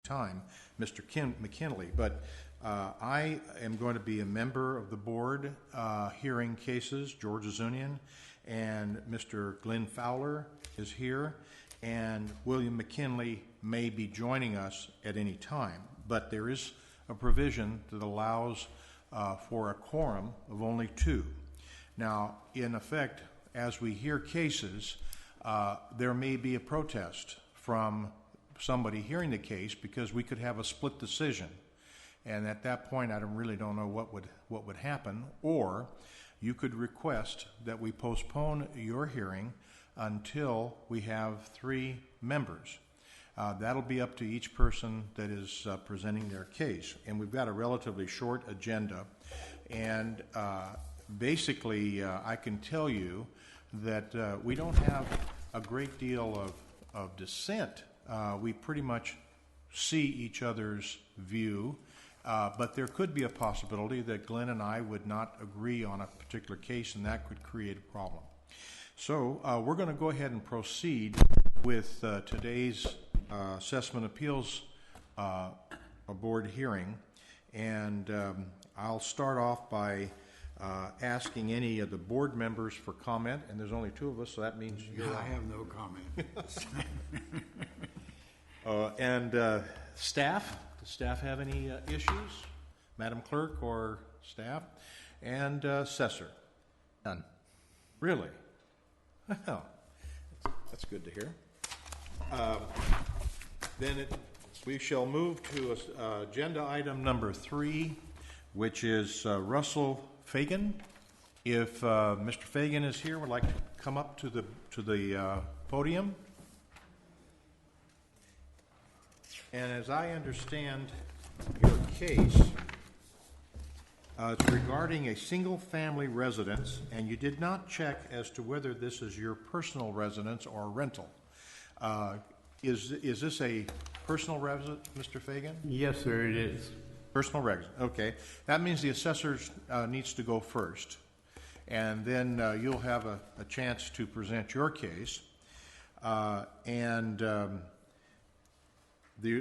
time, Mr. McKinley, but I am going to be a member of the board hearing cases. George Zunian and Mr. Glenn Fowler is here, and William McKinley may be joining us at any time, but there is a provision that allows for a quorum of only 2. Now, in effect, as we hear cases, there may be a protest from somebody hearing the case because we could have a split decision, and at that point I really don't know what would happen. Or you could request that we postpone your hearing until we have 3 members. That'll be up to each person that is presenting their case, and we've got a relatively short agenda, and basically I can tell you that we don't have a great deal of dissent. We pretty much see each other's view, but there could be a possibility that Glenn and I would not agree on a particular case, and that could create a problem. So we're going to go ahead and proceed with today's Assessment Appeals Board hearing, and I'll start off by asking any of the board members for comment, and there's only 2 of us, so that means I have no comment. And staff, does staff have any issues? Madam Clerk or staff? And assessor? None. Really? Well, that's good to hear. Then we shall move to agenda item number 3, which is Russell Fagan. If Mr. Fagan is here, would like to come up to the podium. And as I understand your case, it's regarding a single-family residence, and you did not check as to whether this is your personal residence or rental. Is this a personal residence, Mr. Fagan? Yes, sir, it is. Personal residence. Okay. That means the assessor needs to go first, and then you'll have a chance to present your case.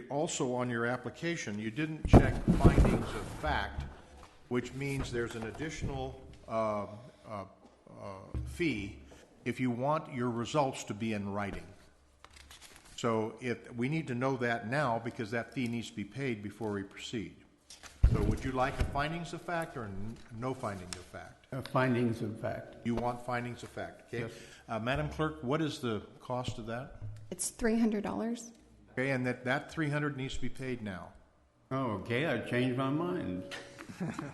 Also on your application, you didn't check findings of fact, which means there's an additional fee if you want your results to be in writing. So we need to know that now, because that fee needs to be paid before we proceed. So would you like a findings of fact or no findings of fact? Findings of fact. You want findings of fact, okay? Yes. Madam Clerk, what is the cost of that? It's $300. Okay, and that $300 needs to be paid now. Oh, okay, I changed my mind.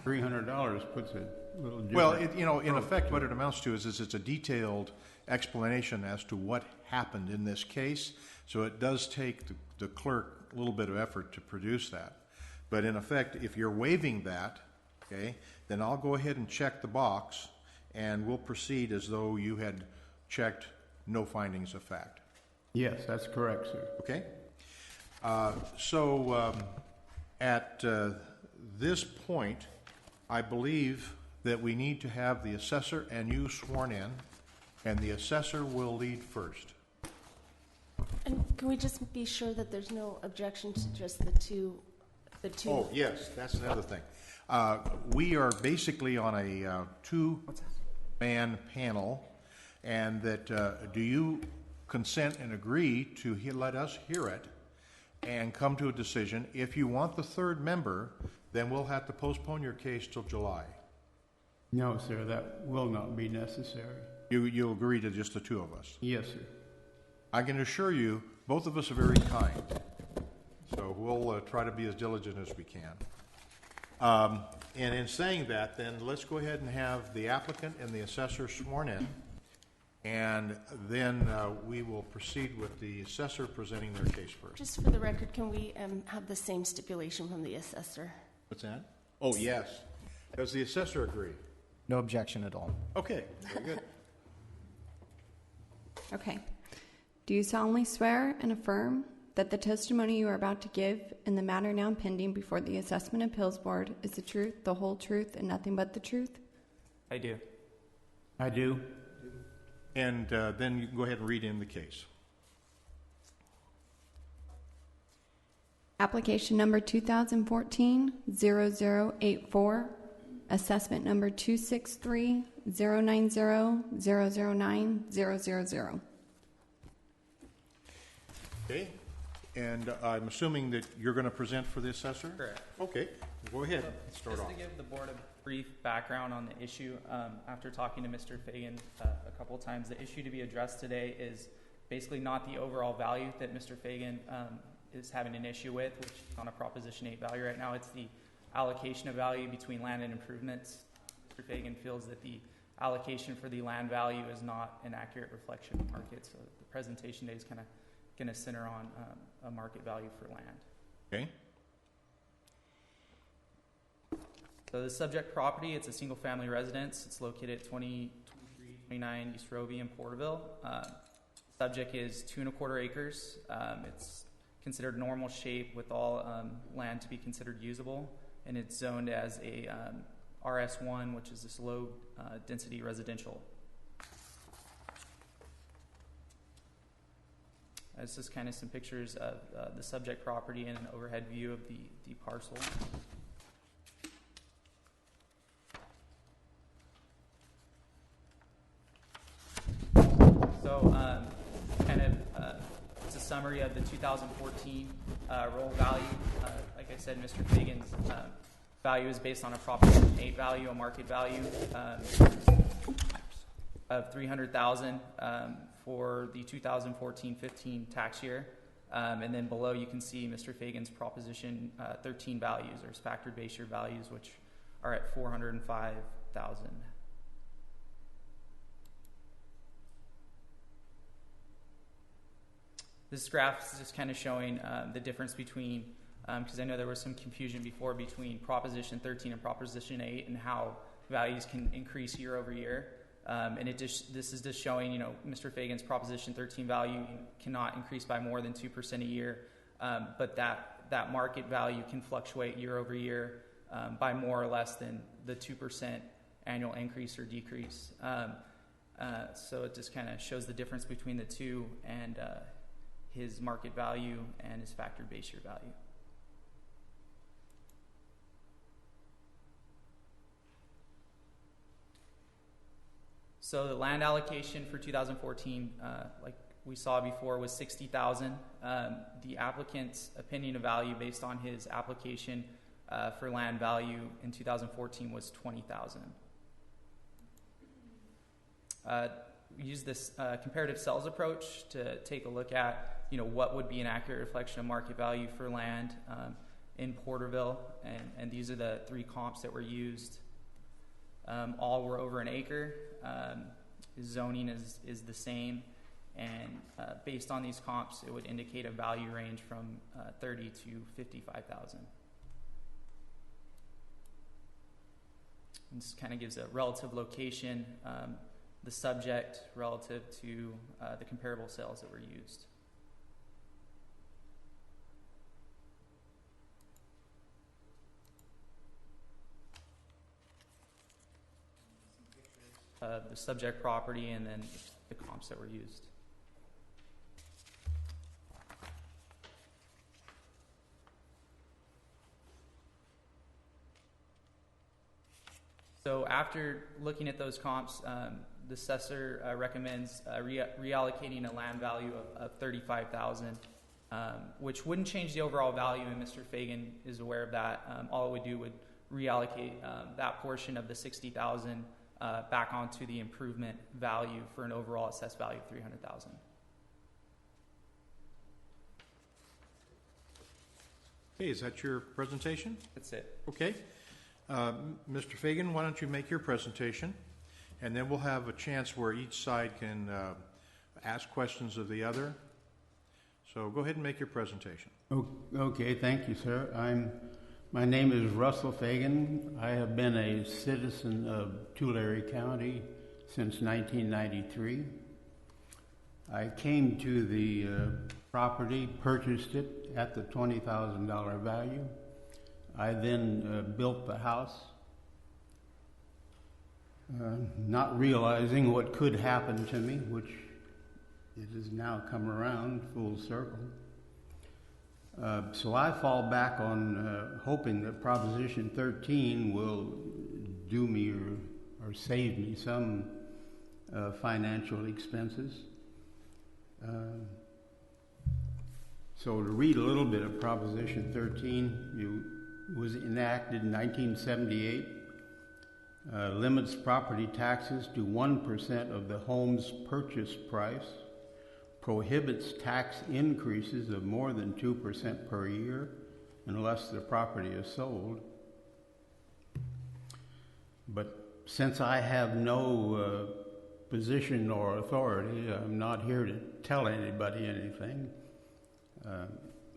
$300 puts a little different. Well, in effect, what it amounts to is it's a detailed explanation as to what happened in this case. So it does take the clerk a little bit of effort to produce that. But in effect, if you're waiving that, okay, then I'll go ahead and check the box, and we'll proceed as though you had checked no findings of fact. Yes, that's correct, sir. Okay? So at this point, I believe that we need to have the assessor and you sworn in, and the assessor will lead first. And can we just be sure that there's no objection to just the two? Oh, yes, that's another thing. We are basically on a 2-man panel, and that do you consent and agree to let us hear it and come to a decision? If you want the 3rd member, then we'll have to postpone your case till July. No, sir, that will not be necessary. You agree to just the 2 of us? Yes, sir. I can assure you, both of us are very kind. So we'll try to be as diligent as we can. And in saying that, then let's go ahead and have the applicant and the assessor sworn in, and then we will proceed with the assessor presenting their case first. Just for the record, can we have the same stipulation from the assessor? What's that? Oh, yes. Does the assessor agree? No objection at all. Okay, very good. Okay. Do you solemnly swear and affirm that the testimony you are about to give in the matter now pending before the Assessment Appeals Board is the truth, the whole truth, and nothing but the truth? I do. I do. And then you can go ahead and read in the case. Application number 2014-0084, assessment number 263-090-009-000. Okay, and I'm assuming that you're going to present for the assessor? Correct. Okay, go ahead. Start Just off. to give the board a brief background on the issue, after talking to Mr. Fagan a couple of times, the issue to be addressed today is basically not the overall value that Mr. Fagan is having an issue with, which is on a Proposition 8 value right now. It's the allocation of value between land and improvements. Mr. Fagan feels that the allocation for the land value is not an accurate reflection of market, so the presentation today is kind of going to center on a market value for land. Okay. So the subject property, it's a single-family residence. It's located at 2329 East Robie in Porterville. Subject is 2.25 acres. It's considered normal shape with all land to be considered usable, and it's zoned as a RS1, which is this low-density residential. This is kind of some pictures of the subject property and an overhead view of the parcel. So, kind of, it's a summary of the 2014 roll value. Like I said, Mr. Fagan's value is based on a Proposition 8 value, a market value of $300,000 for the 2014-15 tax year. And then below you can see Mr. Fagan's Proposition 13 values, or his factored base year values, which are at $405,000. This graph is just kind of showing the difference between, because I know there was some confusion before between Proposition 13 and Proposition 8 and how values can increase year over year. And this is just showing, Mr. Fagan's Proposition 13 value cannot increase by more than 2% a year, but that market value can fluctuate year over year by more or less than the 2% annual increase or decrease. So it just kind of shows the difference between the two and his market value and his factored base year value. So the land allocation for 2014, like we saw before, was $60,000. The applicant's opinion of value based on his application for land value in 2014 was $20,000. We use this comparative sales approach to take a look at, what would be an accurate reflection of market value for land in Porterville, and these are the three comps that were used. All were over an acre. Zoning is the same, and based on these comps, it would indicate a value range from $30,000 to $55,000. This kind of gives a relative location, the subject relative to the comparable sales that were used. The subject property and then the comps that were used. So after looking at those comps, the assessor recommends reallocating a land value of $35,000, which wouldn't change the overall value, and Mr. Fagan is aware of that. All it would do would reallocate that portion of the $60,000 back onto the improvement value for an overall assessed value of $300,000. Okay, is that your presentation? That's it. Okay. Mr. Fagan, why don't you make your presentation, and then we'll have a chance where each side can ask questions of the other. So go ahead and make your presentation. Okay, thank you, sir. My name is Russell Fagan. I have been a citizen of Tulare County since 1993. I came to the property, purchased it at the $20,000 value. I then built the house, not realizing what could happen to me, which it has now come around full circle. So I fall back on hoping that Proposition 13 will do me or save me some financial expenses. So to read a little bit of Proposition 13, it was enacted in 1978, limits property taxes to 1% of the home's purchase price, prohibits tax increases of more than 2% per year unless the property is sold. But since I have no position or authority, I'm not here to tell anybody anything.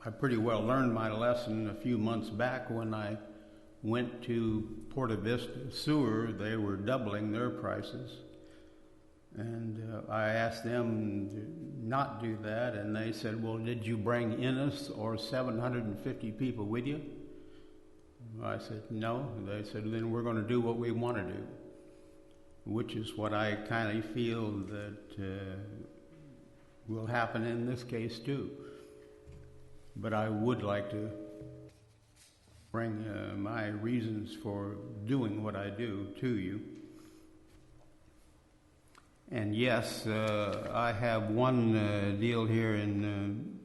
I pretty well learned my lesson a few months back when I went to Porta Vista Sewer. They were doubling their prices. And I asked them to not do that, and they said, well, did you bring Ennis or 750 people with you? I said, no. They said, then we're going to do what we want to do, which is what I kind of feel that will happen in this case too. But I would like to bring my reasons for doing what I do to you. And yes, I have one deal here in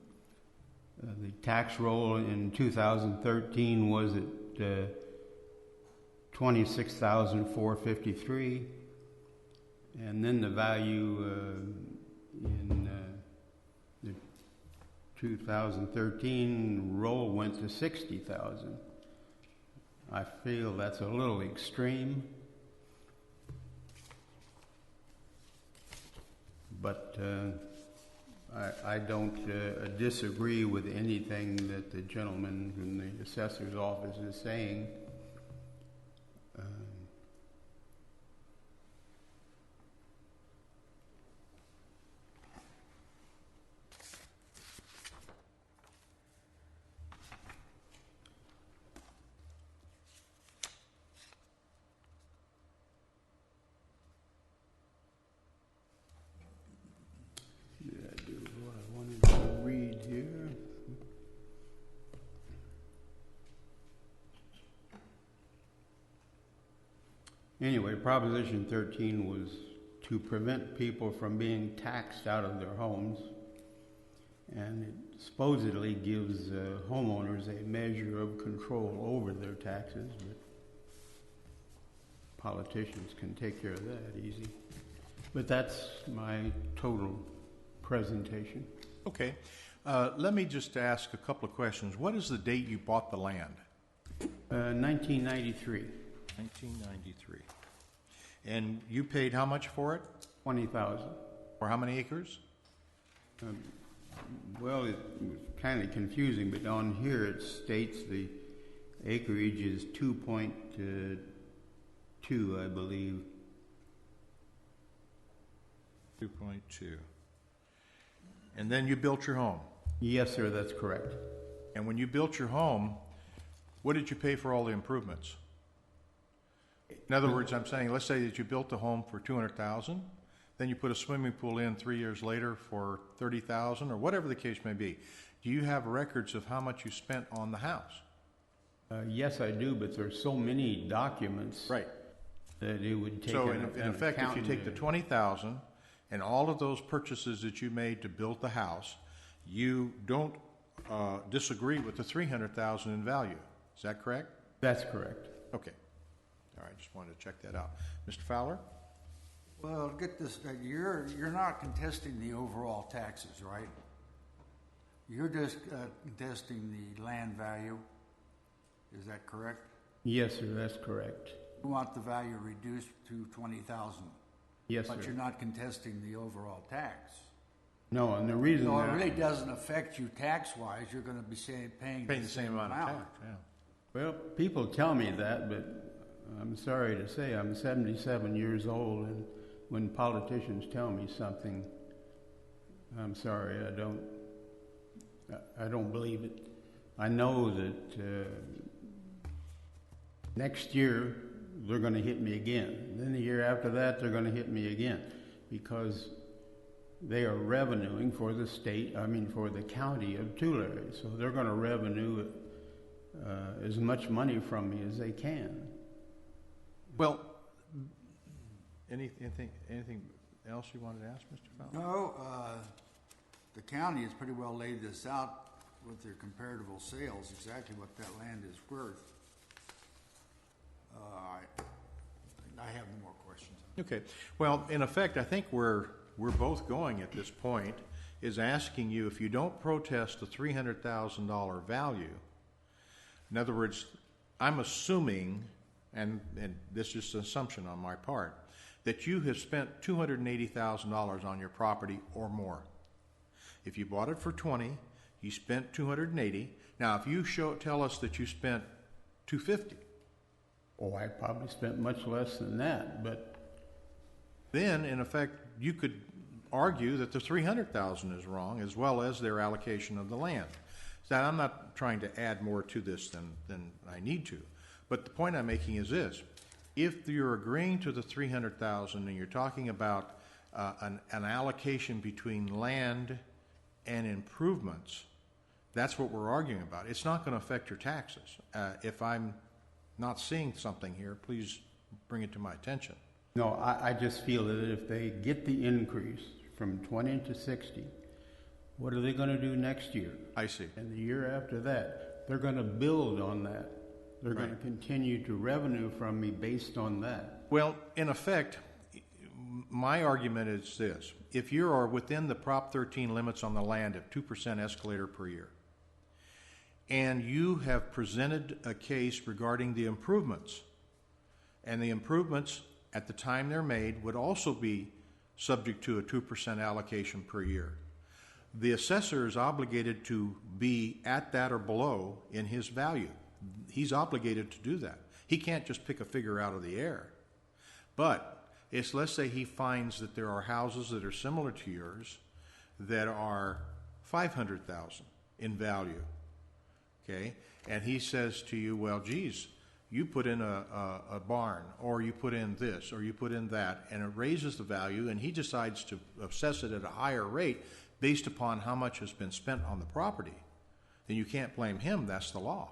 the tax roll in 2013 was at $26,453, and then the value in the 2013 roll went to $60,000. I feel that's a little extreme. But I don't disagree with anything that the gentleman from the assessor's office is saying. Anyway, Proposition 13 was to prevent people from being taxed out of their homes, and it supposedly gives homeowners a measure of control over their taxes, but politicians can take care of that easy. But that's my total presentation. Okay. Let me just ask a couple of questions. What is the date you bought the land? 1993. 1993. And you paid how much for it? $20,000. For how many acres? Well, it was kind of confusing, but on here it states the acreage is 2.2, I believe. 2.2. And then you built your home. Yes, sir, that's correct. And when you built your home, what did you pay for all the improvements? In other words, I'm saying, let's say that you built the home for $200,000, then you put a swimming pool in 3 years later for $30,000, or whatever the case may be. Do you have records of how much you spent on the house? Yes, I do, but there's so many documents Right. that it would take. So in effect, if you take the $20,000 and all of those purchases that you made to build the house, you don't disagree with the $300,000 in value. Is that correct? That's correct. Okay. All right, just wanted to check that out. Mr. Fowler? Well, get this straight. You're not contesting the overall taxes, right? You're just contesting the land value. Is that correct? Yes, sir, that's correct. You want the value reduced to $20,000. Yes, But sir. you're not contesting the overall tax. No, and the reason So that it really doesn't affect you tax-wise. You're going to be paying Paying the same amount of tax, yeah. well, people tell me that, but I'm sorry to say I'm 77 years old, and when politicians tell me something, I'm sorry, I don't believe it. I know that next year they're going to hit me again. Then the year after that they're going to hit me again, because they are revenuing for the for the county of Tulare. So they're going to revenue as much money from me as they can. Well, anything else you wanted to ask, Mr. Fowler? No, the county has pretty well laid this out with their comparable sales, exactly what that land is worth. I have no more questions. Okay. Well, in effect, I think we're both going at this point is asking you if you don't protest the $300,000 value. In other words, I'm assuming, and this is an assumption on my part, that you have spent $280,000 on your property or more. If you bought it for $20,000, you spent $280,000. Now, if you tell us that you spent $250,000, Oh, I probably spent much less than that, but then, in effect, you could argue that the $300,000 is wrong, as well as their allocation of the land. So I'm not trying to add more to this than I need to. But the point I'm making is this. If you're agreeing to the $300,000 and you're talking about an allocation between land and improvements, that's what we're arguing about. It's not going to affect your taxes. If I'm not seeing something here, please bring it to my attention. no, I just feel that if they get the increase from 20 to 60, what are they going to do next year? I see. And the year after that, they're going to build on that. They're going to continue to revenue from me based on that. Well, in effect, my argument is this. If you are within the Prop 13 limits on the land of 2% escalator per year, and you have presented a case regarding the improvements, and the improvements at the time they're made would also be subject to a 2% allocation per year, the assessor is obligated to be at that or below in his value. He's obligated to do that. He can't just pick a figure out of the air. But let's say he finds that there are houses that are similar to yours that are $500,000 in value. Okay, and he says to you, well, geez, you put in a barn, or you put in this, or you put in that, and it raises the value, and he decides to assess it at a higher rate based upon how much has been spent on the property, then you can't blame him. That's the law.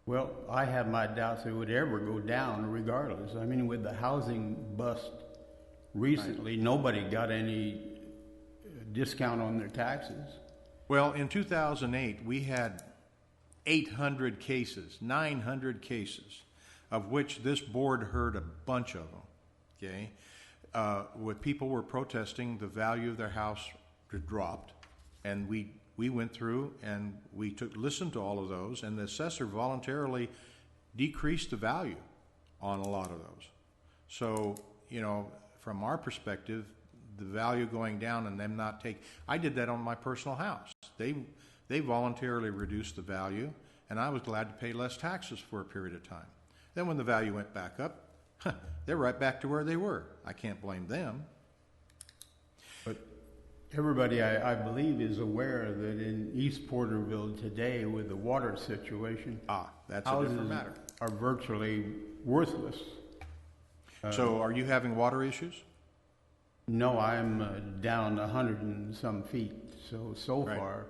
Well, I have my doubts it would ever go down regardless. I mean, with the housing bust recently, nobody got any discount on their taxes. Well, in 2008, we had 800 cases, 900 cases, of which this board heard a bunch of them, okay? With people were protesting the value of their house dropped, and we went through and we listened to all of those, and the assessor voluntarily decreased the value on a lot of those. So, from our perspective, the value going down and them not take, I did that on my personal house. They voluntarily reduced the value, and I was glad to pay less taxes for a period of time. Then when the value went back up, they're right back to where they were. I can't blame them. But everybody, I believe, is aware that in East Porterville today, with the water situation, That's a different matter. houses are virtually worthless. So are you having water issues? No, I'm down 100 and some feet, so Right. far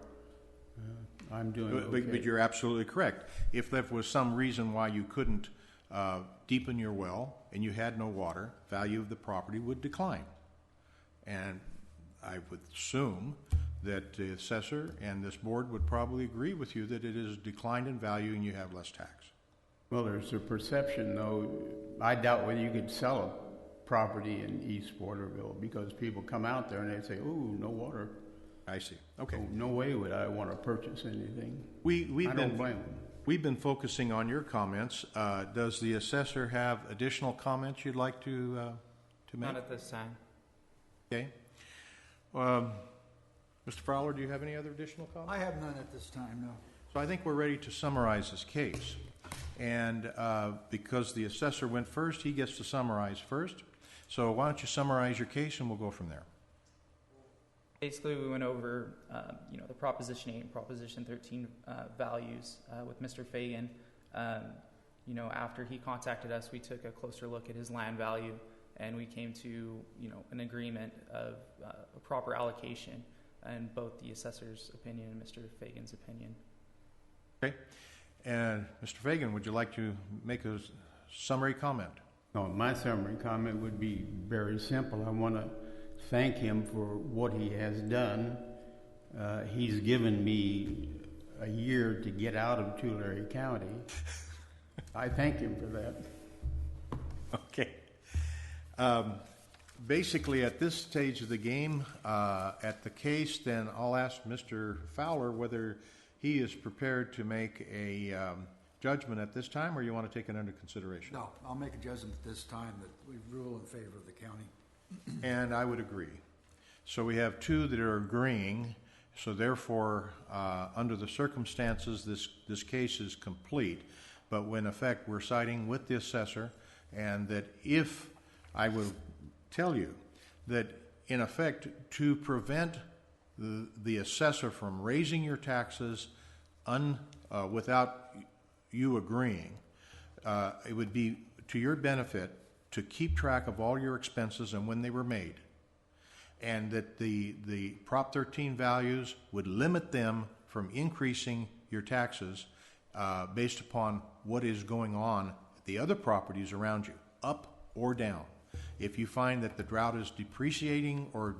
I'm doing okay. But you're absolutely correct. If there was some reason why you couldn't deepen your well and you had no water, value of the property would decline. And I would assume that the assessor and this board would probably agree with you that it is declined in value and you have less tax. Well, there's a perception, though. I doubt whether you could sell a property in East Porterville because people come out there and they say, "Oh, no water." I see. Okay. Oh, no way would I want to purchase anything. We've I don't blame them. We've been focusing on your comments. Does the assessor have additional comments you'd like to make? Not at this time. Okay. Mr. Fowler, do you have any other additional comments? I have none at this time, no. So I think we're ready to summarize this case. And because the assessor went first, he gets to summarize first. So why don't you summarize your case and we'll go from there. Basically, we went over, the Proposition 8 and Proposition 13 values with Mr. Fagan. After he contacted us, we took a closer look at his land value, and we came to an agreement of a proper allocation in both the assessor's opinion and Mr. Fagan's opinion. Okay. And Mr. Fagan, would you like to make a summary comment? No, my summary comment would be very simple. I want to thank him for what he has done. He's given me a year to get out of Tulare County. I thank him for that. Okay. Basically, at this stage of the game, at the case, then I'll ask Mr. Fowler whether he is prepared to make a judgment at this time, or you want to take it under consideration? No, I'll make a judgment at this time that we rule in favor of the county. And I would agree. So we have two that are agreeing. So therefore, under the circumstances, this case is complete. But when in effect we're siding with the assessor, and that if I will tell you that in effect to prevent the assessor from raising your taxes without you agreeing, it would be to your benefit to keep track of all your expenses and when they were made, and that the Prop 13 values would limit them from increasing your taxes based upon what is going on at the other properties around you, up or down. If you find that the drought is depreciating or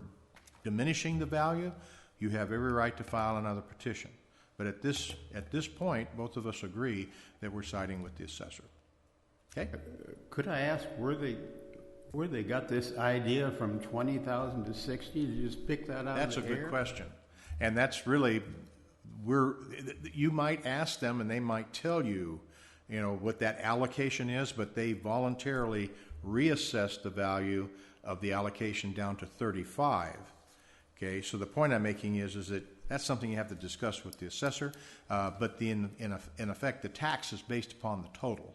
diminishing the value, you have every right to file another petition. But at this point, both of us agree that we're siding with the assessor. Okay? Could I ask where they got this idea from 20,000 to 60 to just pick that out That's of a the air? good question. And that's really, you might ask them and they might tell you, what that allocation is, but they voluntarily reassessed the value of the allocation down to 35. Okay, so the point I'm making is that that's something you have to discuss with the assessor, but in effect, the tax is based upon the total.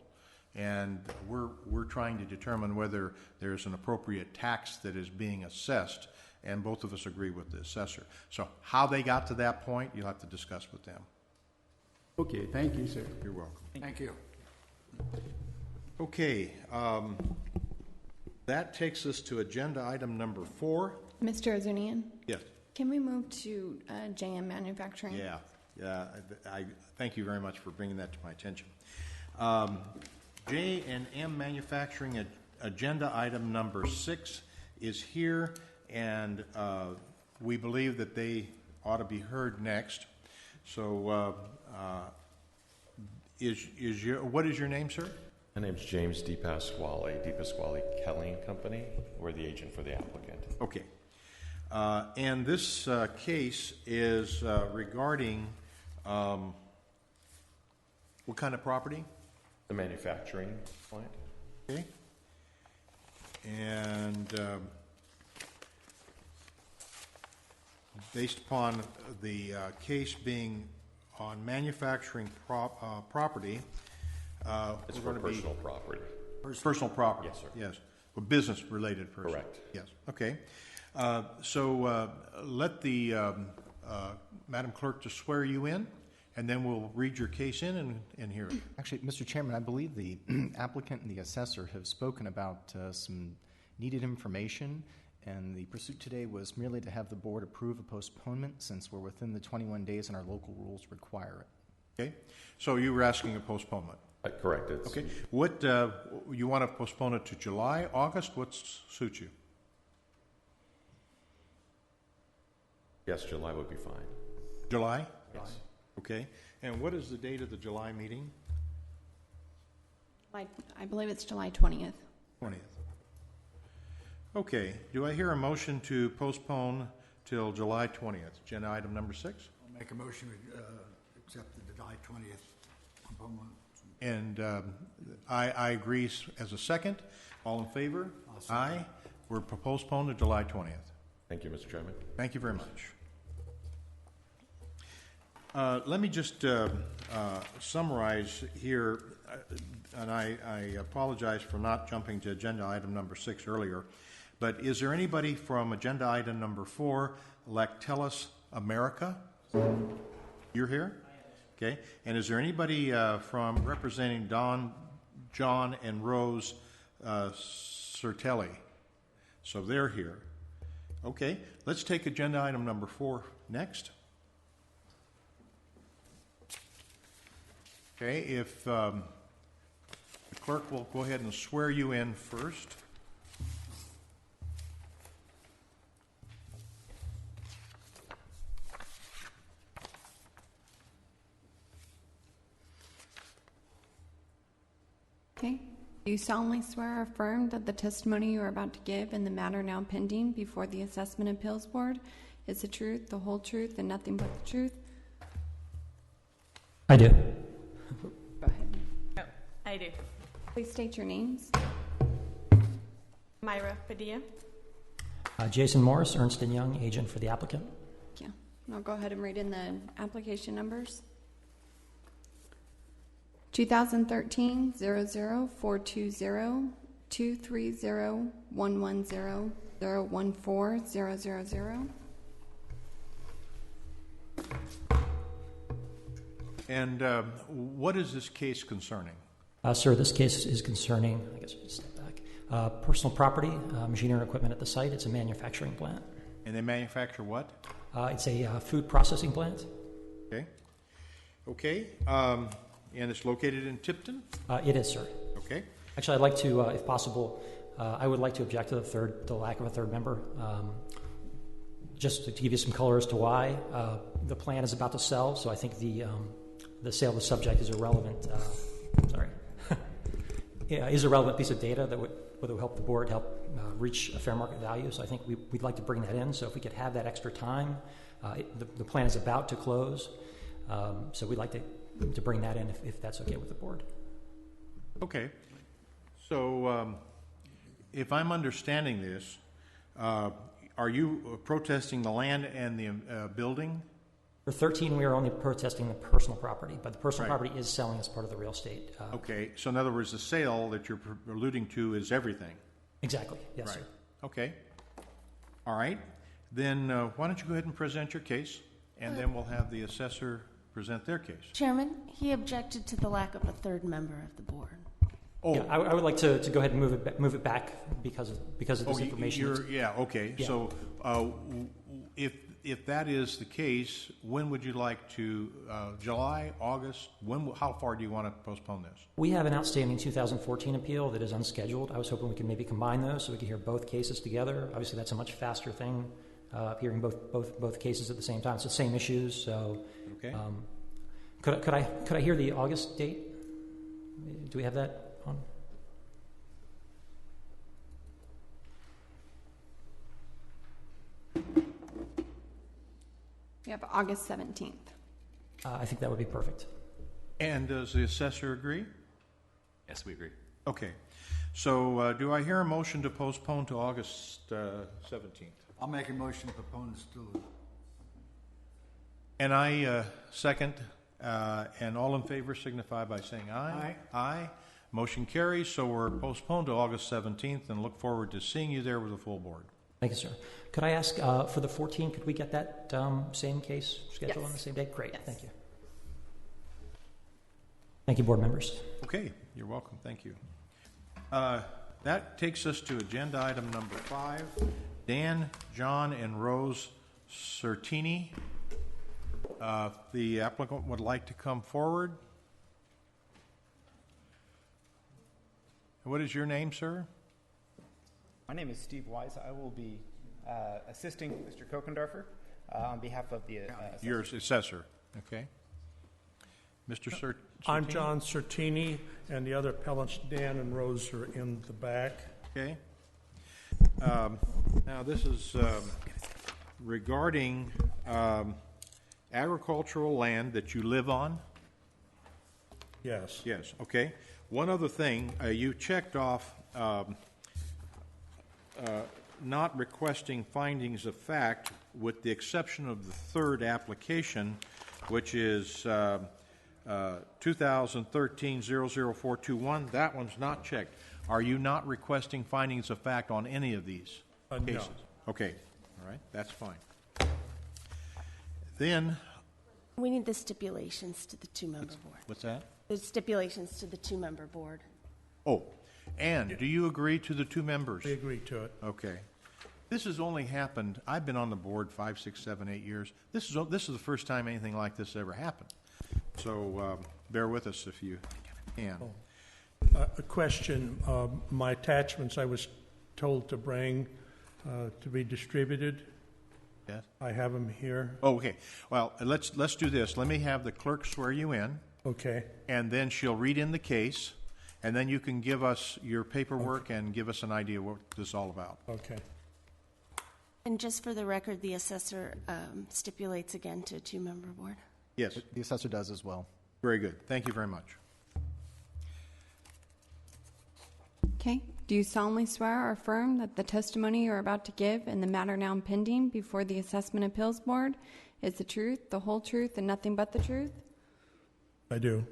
And we're trying to determine whether there's an appropriate tax that is being assessed, and both of us agree with the assessor. So how they got to that point, you'll have to discuss with them. Okay, thank you, sir. You're welcome. Thank you. Okay, that takes us to agenda item number 4. Mr. Ozunian, Yes. can we move to JM Manufacturing? Yeah. I thank you very much for bringing that to my attention. J&M Manufacturing, agenda item number 6 is here, and we believe that they ought to be heard next. So, what is your name, sir? My name's James DePasquale Kelly and Company. We're the agent for the applicant. Okay. And this case is regarding what kind of property? The manufacturing plant. Okay. And based upon the case being on manufacturing property, It's we're for going to be personal property. personal property. Yes, sir. Yes, well, business-related person. Correct. Yes. Okay. So let the Madam Clerk to swear you in, and then we'll read your case in and hear it. Actually, Mr. Chairman, I believe the applicant and the assessor have spoken about some needed information, and the pursuit today was merely to have the board approve a postponement since we're within the 21 days and our local rules require it. Okay. So you were asking a postponement. Correct. It's, Okay. What you want to postpone it to July, August? What suits you? Yes, July would be fine. July? Yes. Okay. And what is the date of the July meeting? I believe it's July 20th. 20th. Okay. Do I hear a motion to postpone till July 20th? Agenda item number 6? I'll make a motion to accept the July 20th component. And I agree as a second. All in favor? Aye. We're postponed to July 20th. Thank you, Mr. Chairman. Thank you very much. Let me just summarize here, and I apologize for not jumping to agenda item number 6 earlier, but is there anybody from agenda item number 4, Lactellus America? You're here? Okay. And is there anybody from representing Don, John, and Rose Sertelli? So they're here. Okay, let's take agenda item number 4 next. Okay, if the clerk will go ahead and swear you in first. Okay. Do you solemnly swear or affirm that the testimony you are about to give in the matter now pending before the Assessment Appeals Board is the truth, the whole truth, and nothing but the truth? I do. Go ahead. Oh, I do. Please state your names. Myra Padilla. Jason Morris, Ernst & Young, agent for the applicant. Yeah. And I'll go ahead and read in the application numbers. 2013-00420, 230-110-014-000. And what is this case concerning? Sir, this case is concerning, I guess we'll step back, personal property, machinery and equipment at the site. It's a manufacturing plant. And they manufacture what? It's a food processing plant. Okay. Okay. And it's located in Tipton? It is, sir. Okay. Actually, I'd like to, if possible, I would like to object to the lack of a third member. Just to give you some color as to why. The plant is about to sell, so I think the sale of the subject is irrelevant. Is a relevant piece of data that would help the board reach a fair market value. So I think we'd like to bring that in. So if we could have that extra time, the plan is about to close, so we'd like to bring that in if that's okay with the board. Okay. So if I'm understanding this, are you protesting the land and the building? For 13, we are only protesting the personal property, but the personal Right. property is selling as part of the real estate. Okay. So in other words, the sale that you're alluding to is everything. Exactly. Yes, Right. sir. Okay. All right. Then why don't you go ahead and present your case, and then we'll have the assessor present their case. Chairman, he objected to the lack of a third member of the board. Oh, Yeah, I would like to go ahead and move it back because of this information. Yeah. Okay. Yeah. So if that is the case, when would you like to? July, August? How far do you want to postpone this? We have an outstanding 2014 appeal that is unscheduled. I was hoping we could maybe combine those so we could hear both cases together. Obviously, that's a much faster thing, hearing both cases at the same time. It's the same issues, so. Okay. Could I hear the August date? Do we have that on? We have August 17th. I think that would be perfect. And does the assessor agree? Yes, we agree. Okay. So do I hear a motion to postpone to August 17th? I'll make a motion to postpone this to. And I second, and all in favor signify by saying aye. Aye. Aye. Motion carries, so we're postponed to August 17th, and look forward to seeing you there with the full board. Thank you, sir. Could I ask for the 14th, could we get that same case scheduled on the same day? Great, Yes. thank you. Thank you, board members. Okay, you're welcome. Thank you. That takes us to agenda item number 5. Dan, John, and Rose Certini. The applicant would like to come forward. What is your name, sir? My name is Steve Wise. I will be assisting Mr. Kokendorfer on behalf of the assessor. Your assessor. Okay. Mr. Certini? I'm John Certini, and the other appellants, Dan and Rose, are in the back. Okay. Now, this is regarding agricultural land that you live on? Yes. Yes, okay. One other thing, you checked off not requesting findings of fact with the exception of the third application, which is 2013-00421. That one's not checked. Are you not requesting findings of fact on any of these cases? No. Okay, all right, that's fine. Then, We need the stipulations to the two-member board. what's that? The stipulations to the two-member board. Oh, and do you agree to the two members? We agree to it. Okay. This has only happened, I've been on the board 5, 6, 7, 8 years. This is the first time anything like this ever happened. So bear with us if you can. A question, my attachments I was told to bring to be distributed. Yes? I have them here. Oh, okay. Well, let's do this. Let me have the clerk swear you in, Okay. and then she'll read in the case, and then you can give us your paperwork and give us an idea what this is all about. Okay. And just for the record, the assessor stipulates again to a two-member board. Yes, The assessor does as well. very good. Thank you very much. Okay. Do you solemnly swear or affirm that the testimony you are about to give in the matter now pending before the Assessment Appeals Board is the truth, the whole truth, and nothing but the truth? I do.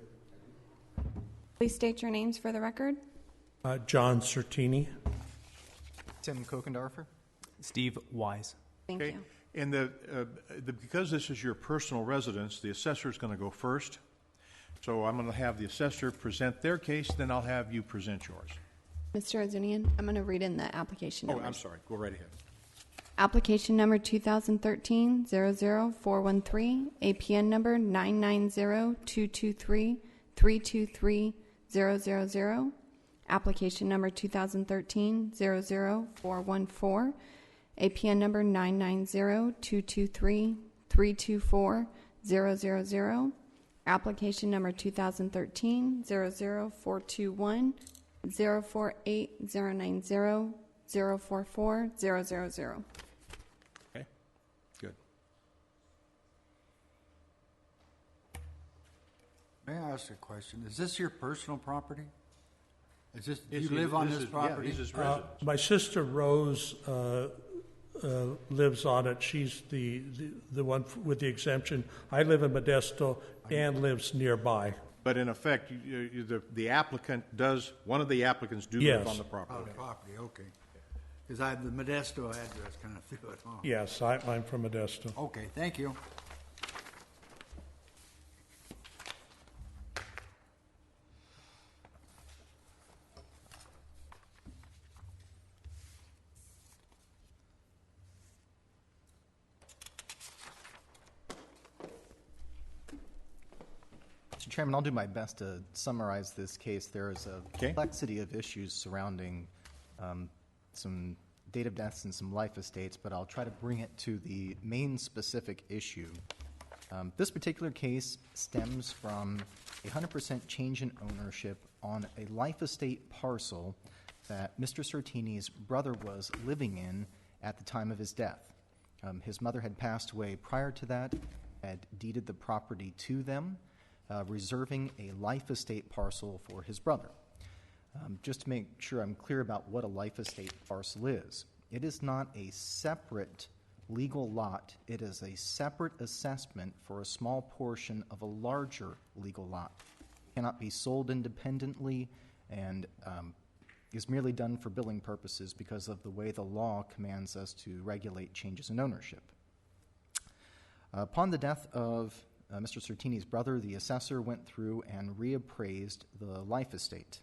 Please state your names for the record. John Sertini. Tim Kokendorfer? Steve Wise. Thank Okay. you. And because this is your personal residence, the assessor is going to go first. So I'm going to have the assessor present their case, then I'll have you present yours. Mr. Ozunian, I'm going to read in the application Oh, numbers. I'm sorry. Go right ahead. Application number 2013-00413, APN number 990-223-323-000. Application number 2013-00414, APN number 990-223-324-000. Application number 2013-00421, 048-090, 044-000. Okay. Good. May I ask a question? Is this your personal property? Do you Is- live on this this is- property? Yeah, this is residence. My sister Rose lives on it. She's the one with the exemption. I live in Modesto. Ann lives nearby. But in effect, the applicant does, one of the applicants do live Yes. on the On property. the property, okay. Because I have the Modesto address kind of threw it on. Yes, I'm from Modesto. Okay, thank you. Mr. Chairman, I'll do my best to summarize this case. There is a Okay. complexity of issues surrounding some date of deaths and some life estates, but I'll try to bring it to the main specific issue. This particular case stems from a 100% change in ownership on a life estate parcel that Mr. Sertini's brother was living in at the time of his death. His mother had passed away prior to that, had deeded the property to them, reserving a life estate parcel for his brother. Just to make sure I'm clear about what a life estate parcel is, it is not a separate legal lot. It is a separate assessment for a small portion of a larger legal lot. It cannot be sold independently and is merely done for billing purposes because of the way the law commands us to regulate changes in ownership. Upon the death of Mr. Sertini's brother, the assessor went through and reappraised the life estate.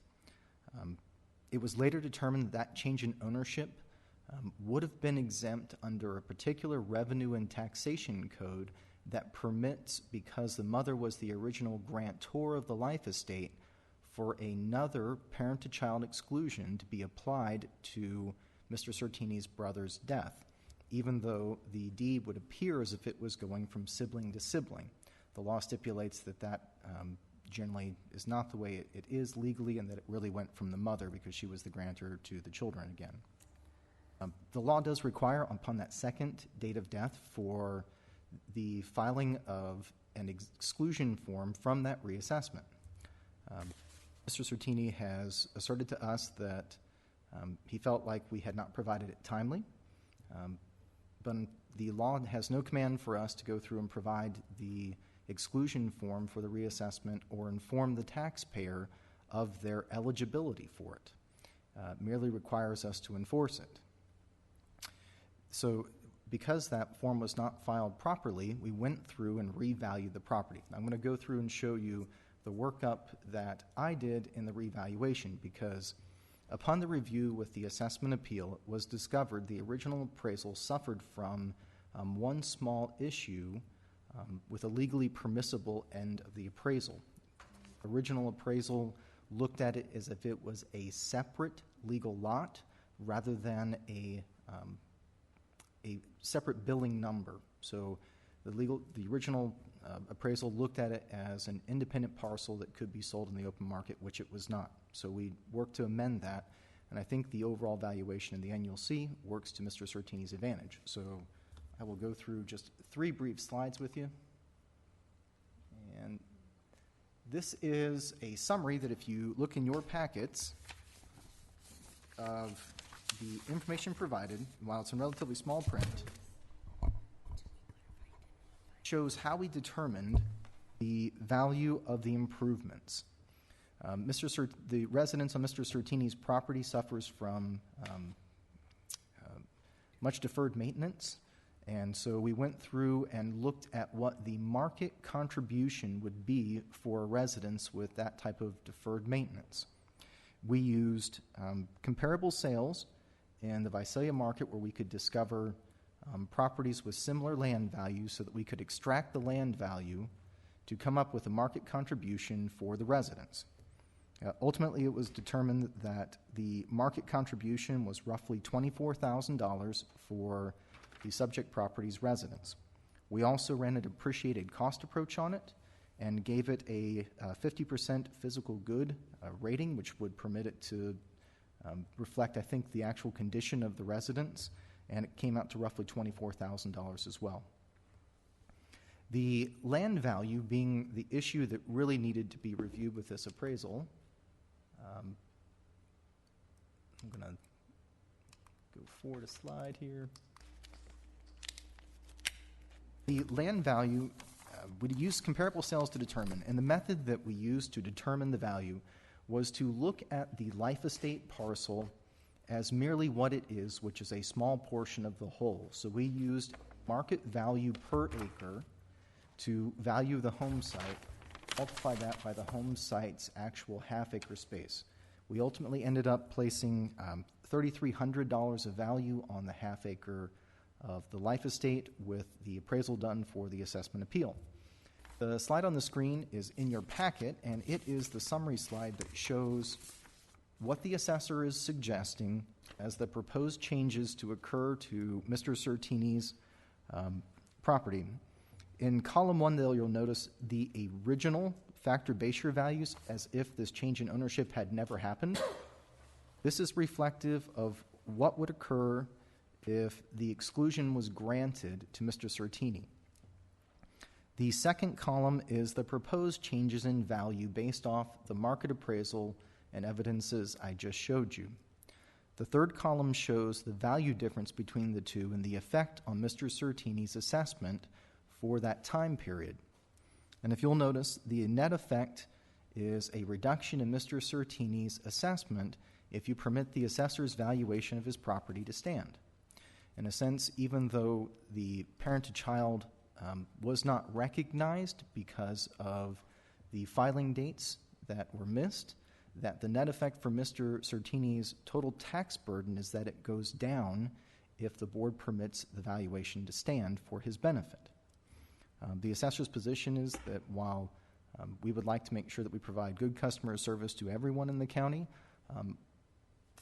It was later determined that change in ownership would have been exempt under a particular revenue and taxation code that permits, because the mother was the original grantor of the life estate, for another parent-to-child exclusion to be applied to Mr. Sertini's brother's death, even though the deed would appear as if it was going from sibling to sibling. The law stipulates that generally is not the way it is legally, and that it really went from the mother because she was the grantor to the children again. The law does require, upon that second date of death, for the filing of an exclusion form from that reassessment. Mr. Sertini has asserted to us that he felt like we had not provided it timely, but the law has no command for us to go through and provide the exclusion form for the reassessment or inform the taxpayer of their eligibility for it. It merely requires us to enforce it. So because that form was not filed properly, we went through and revalued the property. I'm going to go through and show you the workup that I did in the revaluation, because Upon the review with the assessment appeal, it was discovered the original appraisal suffered from one small issue with a legally permissible end of the appraisal. Original appraisal looked at it as if it was a separate legal lot rather than a separate billing number. So the original appraisal looked at it as an independent parcel that could be sold in the open market, which it was not. So we worked to amend that, and I think the overall valuation in the end you'll see works to Mr. Certini's advantage. So I will go through just 3 brief slides with you. And this is a summary that if you look in your packets of the information provided, while it's in relatively small print, shows how we determined the value of the improvements. The residence on Mr. Certini's property suffers from much deferred maintenance, and so we went through and looked at what the market contribution would be for a residence with that type of deferred maintenance. We used comparable sales in the Visalia market where we could discover properties with similar land values so that we could extract the land value to come up with a market contribution for the residents. Ultimately, it was determined that the market contribution was roughly $24,000 for the subject property's residents. We also ran an appreciated cost approach on it and gave it a 50% physical good rating, which would permit it to reflect, I think, the actual condition of the residents, and it came out to roughly $24,000 as well. The land value being the issue that really needed to be reviewed with this appraisal, I'm going to go forward a slide here. The land value, we used comparable sales to determine, and the method that we used to determine the value was to look at the life estate parcel as merely what it is, which is a small portion of the whole. So we used market value per acre to value the home site, multiply that by the home site's actual half-acre space. We ultimately ended up placing $3,300 of value on the half-acre of the life estate with the appraisal done for the assessment appeal. The slide on the screen is in your packet, and it is the summary slide that shows what the assessor is suggesting as the proposed changes to occur to Mr. Certini's property. In column 1, you'll notice the original factor base year values as if this change in ownership had never happened. This is reflective of what would occur if the exclusion was granted to Mr. Certini. The second column is the proposed changes in value based off the market appraisal and evidences I just showed you. The third column shows the value difference between the two and the effect on Mr. Certini's assessment for that time period. And if you'll notice, the net effect is a reduction in Mr. Certini's assessment if you permit the assessor's valuation of his property to stand. In a sense, even though the parent-to-child was not recognized because of the filing dates that were missed, that the net effect for Mr. Certini's total tax burden is that it goes down if the board permits the valuation to stand for his benefit. The assessor's position is that while we would like to make sure that we provide good customer service to everyone in the county,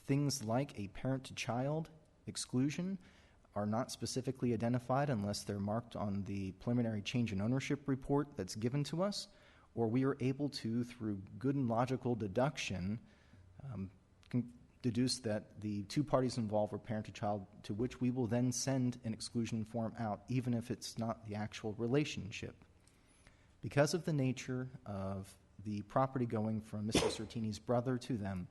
things like a parent-to-child exclusion are not specifically identified unless they're marked on the preliminary change in ownership report that's given to us, or we are able to, through good and logical deduction, deduce that the two parties involved were parent to child, to which we will then send an exclusion form out, even if it's not the actual relationship. Because of the nature of the property going from Mr. Certini's brother to them,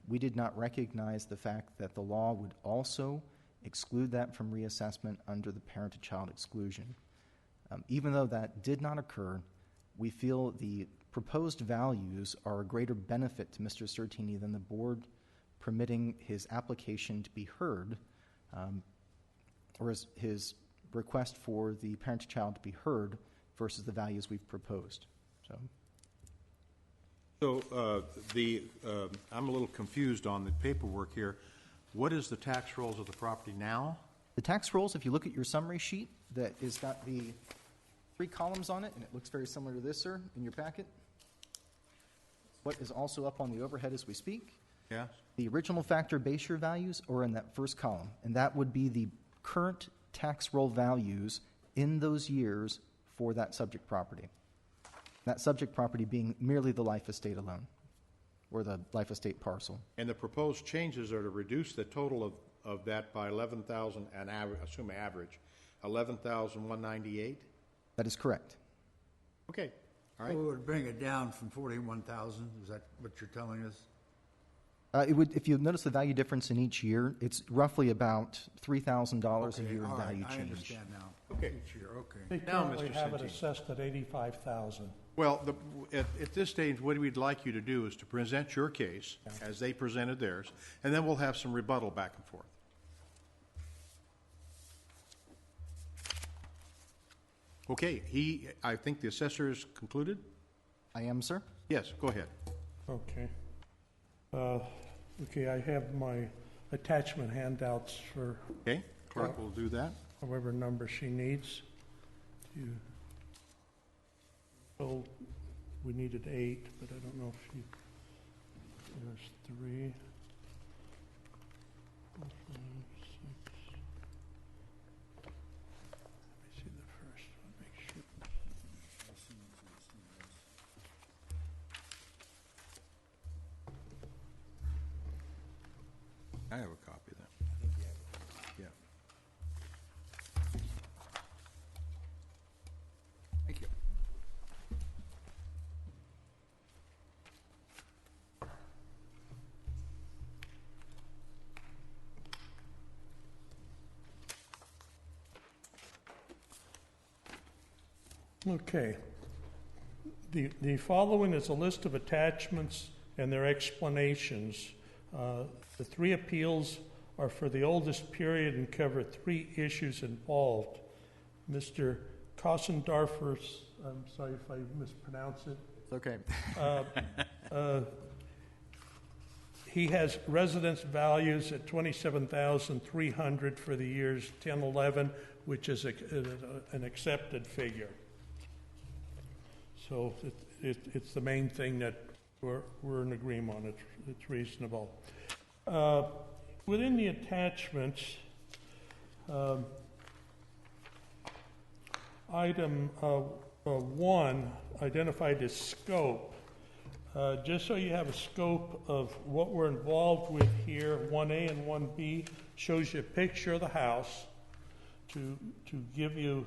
we did not recognize the fact that the law would also exclude that from reassessment under the parent-to-child exclusion. Even though that did not occur, we feel the proposed values are a greater benefit to Mr. Certini than the board permitting his application to be heard, or his request for the parent-to-child to be heard versus the values we've proposed. So, So I'm a little confused on the paperwork here. What is the tax rolls of the property now? The tax rolls, if you look at your summary sheet, that has got the 3 columns on it, and it looks very similar to this, sir, in your packet. What is also up on the overhead as we speak. Yeah. The original factor base year values are in that first column, and that would be the current tax roll values in those years for that subject property. That subject property being merely the life estate alone, or the life estate parcel. And the proposed changes are to reduce the total of that by 11,000, and assume average, 11,198? That is correct. Okay, all So right. it would bring it down from 41,000, is that what you're telling us? It would, if you notice the value difference in each year, it's roughly about $3,000 a year in all right, value I change. understand now. Okay. Each year, okay. They Now, currently Mr. have it Centine. assessed at 85,000. Well, at this stage, what we'd like you to do is to present your case as they presented theirs, and then we'll have some rebuttal back and forth. Okay, I think the assessor is concluded? I am, sir. Yes, go ahead. Okay. Okay, I have my attachment handouts for Okay, clerk will do that. however number she needs. So we needed 8, but I don't know if she, there's 3, 4, 5, 6. Let me see the first one, make sure. I have a copy of that. Yeah. Thank you. Okay. The following is a list of attachments and their explanations. The 3 appeals are for the oldest period and cover 3 issues involved. Mr. Kossendorfer's, I'm sorry if I mispronounce it. It's okay. He has residence values at $27,300 for the years 10-11, which is an accepted figure. So it's the main thing that we're in agreement on. It's reasonable. Within the attachments, item 1, identified as scope. Just so you have a scope of what we're involved with here, 1A and 1B shows you a picture of the house to give you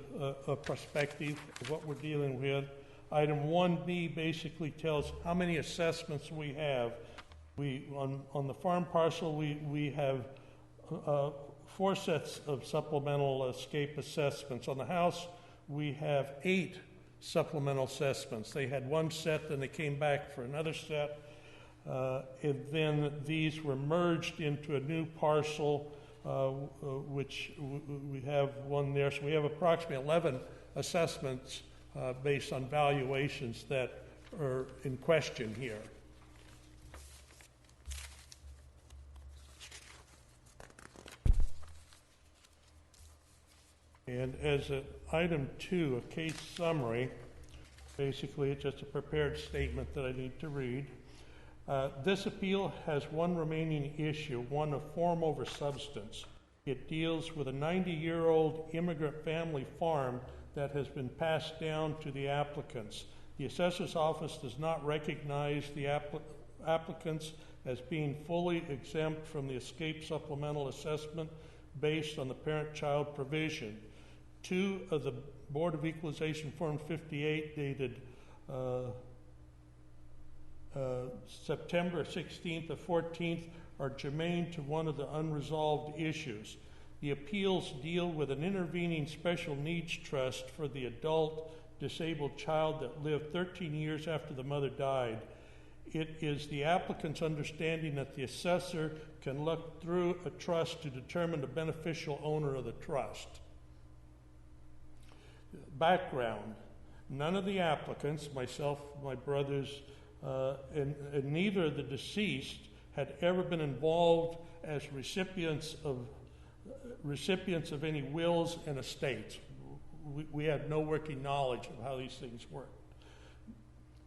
a perspective of what we're dealing with. Item 1B basically tells how many assessments we have. On the farm parcel, we have 4 sets of supplemental escape assessments. On the house, we have 8 supplemental assessments. They had 1 set, then they came back for another set, and then these were merged into a new parcel, which we have 1 there. So we have approximately 11 assessments based on valuations that are in question here. And as item 2, a case summary, basically it's just a prepared statement that I need to read. This appeal has one remaining issue, one of form over substance. It deals with a 90-year-old immigrant family farm that has been passed down to the applicants. The assessor's office does not recognize the applicants as being fully exempt from the escape supplemental assessment based on the parent-child provision. 2 of the Board of Equalization Form 58 dated September 16th and 14th are germane to one of the unresolved issues. The appeals deal with an intervening special needs trust for the adult disabled child that lived 13 years after the mother died. It is the applicant's understanding that the assessor can look through a trust to determine the beneficial owner of the trust. Background. None of the applicants, myself, my brothers, and neither of the deceased had ever been involved as recipients of any wills and estates. We had no working knowledge of how these things worked.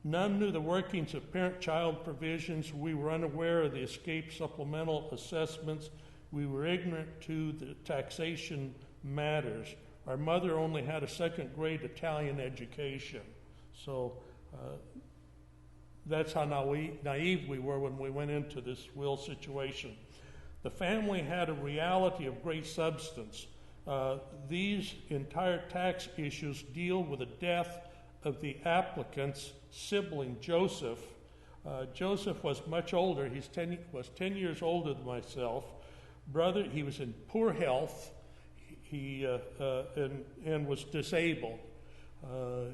None knew the workings of parent-child provisions. We were unaware of the escape supplemental assessments. We were ignorant to the taxation matters. Our mother only had a second-grade Italian education. So that's how naive we were when we went into this will situation. The family had a reality of great substance. These entire tax issues deal with the death of the applicant's sibling, Joseph. Joseph was much older. He was 10 years older than myself. He was in poor health. And was disabled.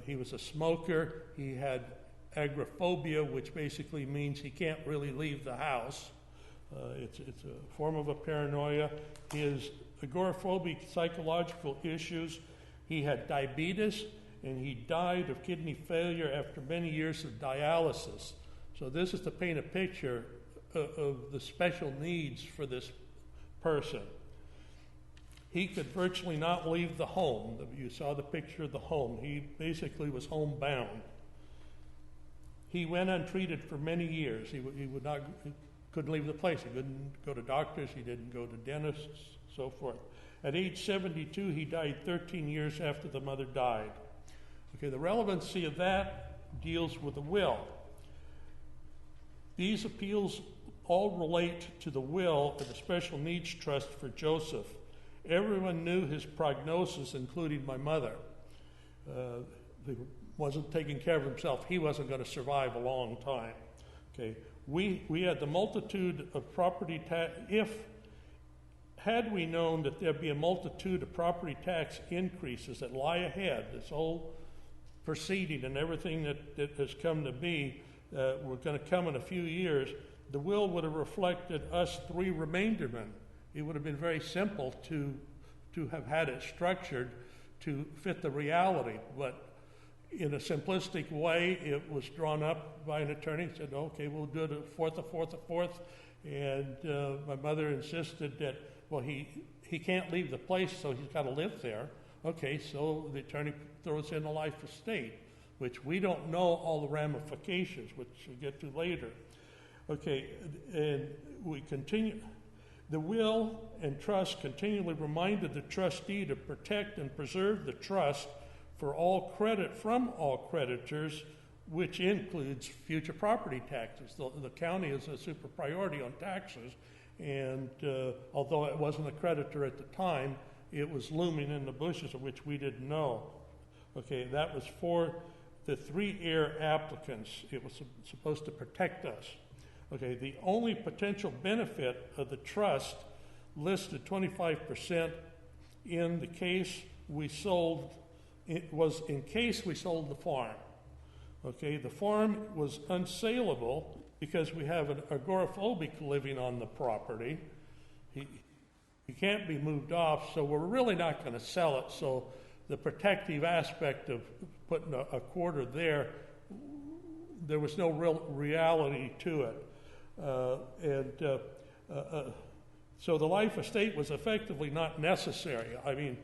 He was a smoker. He had agoraphobia, which basically means he can't really leave the house. It's a form of a paranoia. His agoraphobic psychological issues. He had diabetes, and he died of kidney failure after many years of dialysis. So this is to paint a picture of the special needs for this person. He could virtually not leave the home. You saw the picture of the home. He basically was homebound. He went untreated for many years. He couldn't leave the place. He couldn't go to doctors. He didn't go to dentists, so forth. At age 72, he died 13 years after the mother died. Okay, the relevancy of that deals with the will. These appeals all relate to the will of the Special Needs Trust for Joseph. Everyone knew his prognosis, including my mother. He wasn't taking care of himself. He wasn't going to survive a long time. Okay, we had the multitude of property tax. Had we known that there'd be a multitude of property tax increases that lie ahead, this whole proceeding and everything that has come to be, were going to come in a few years, the will would have reflected us three remaindermen. It would have been very simple to have had it structured to fit the reality, but in a simplistic way, it was drawn up by an attorney and said, okay, we'll do it a fourth, and my mother insisted that, well, he can't leave the place, so he's got to live there. Okay, so the attorney throws in a life estate, which we don't know all the ramifications, which we'll get to later. Okay, and we continue. The will and trust continually reminded the trustee to protect and preserve the trust for all credit from all creditors, which includes future property taxes. The county is a super priority on taxes, and although it wasn't a creditor at the time, it was looming in the bushes, of which we didn't know. Okay, that was for the three heir applicants. It was supposed to protect us. Okay, the only potential benefit of the trust listed 25% in the case we sold. It was in case we sold the farm. Okay, the farm was unsaleable because we have an agoraphobic living on the property. He can't be moved off, so we're really not going to sell it. So the protective aspect of putting a quarter there was no real reality to it. So the life estate was effectively not necessary. I mean,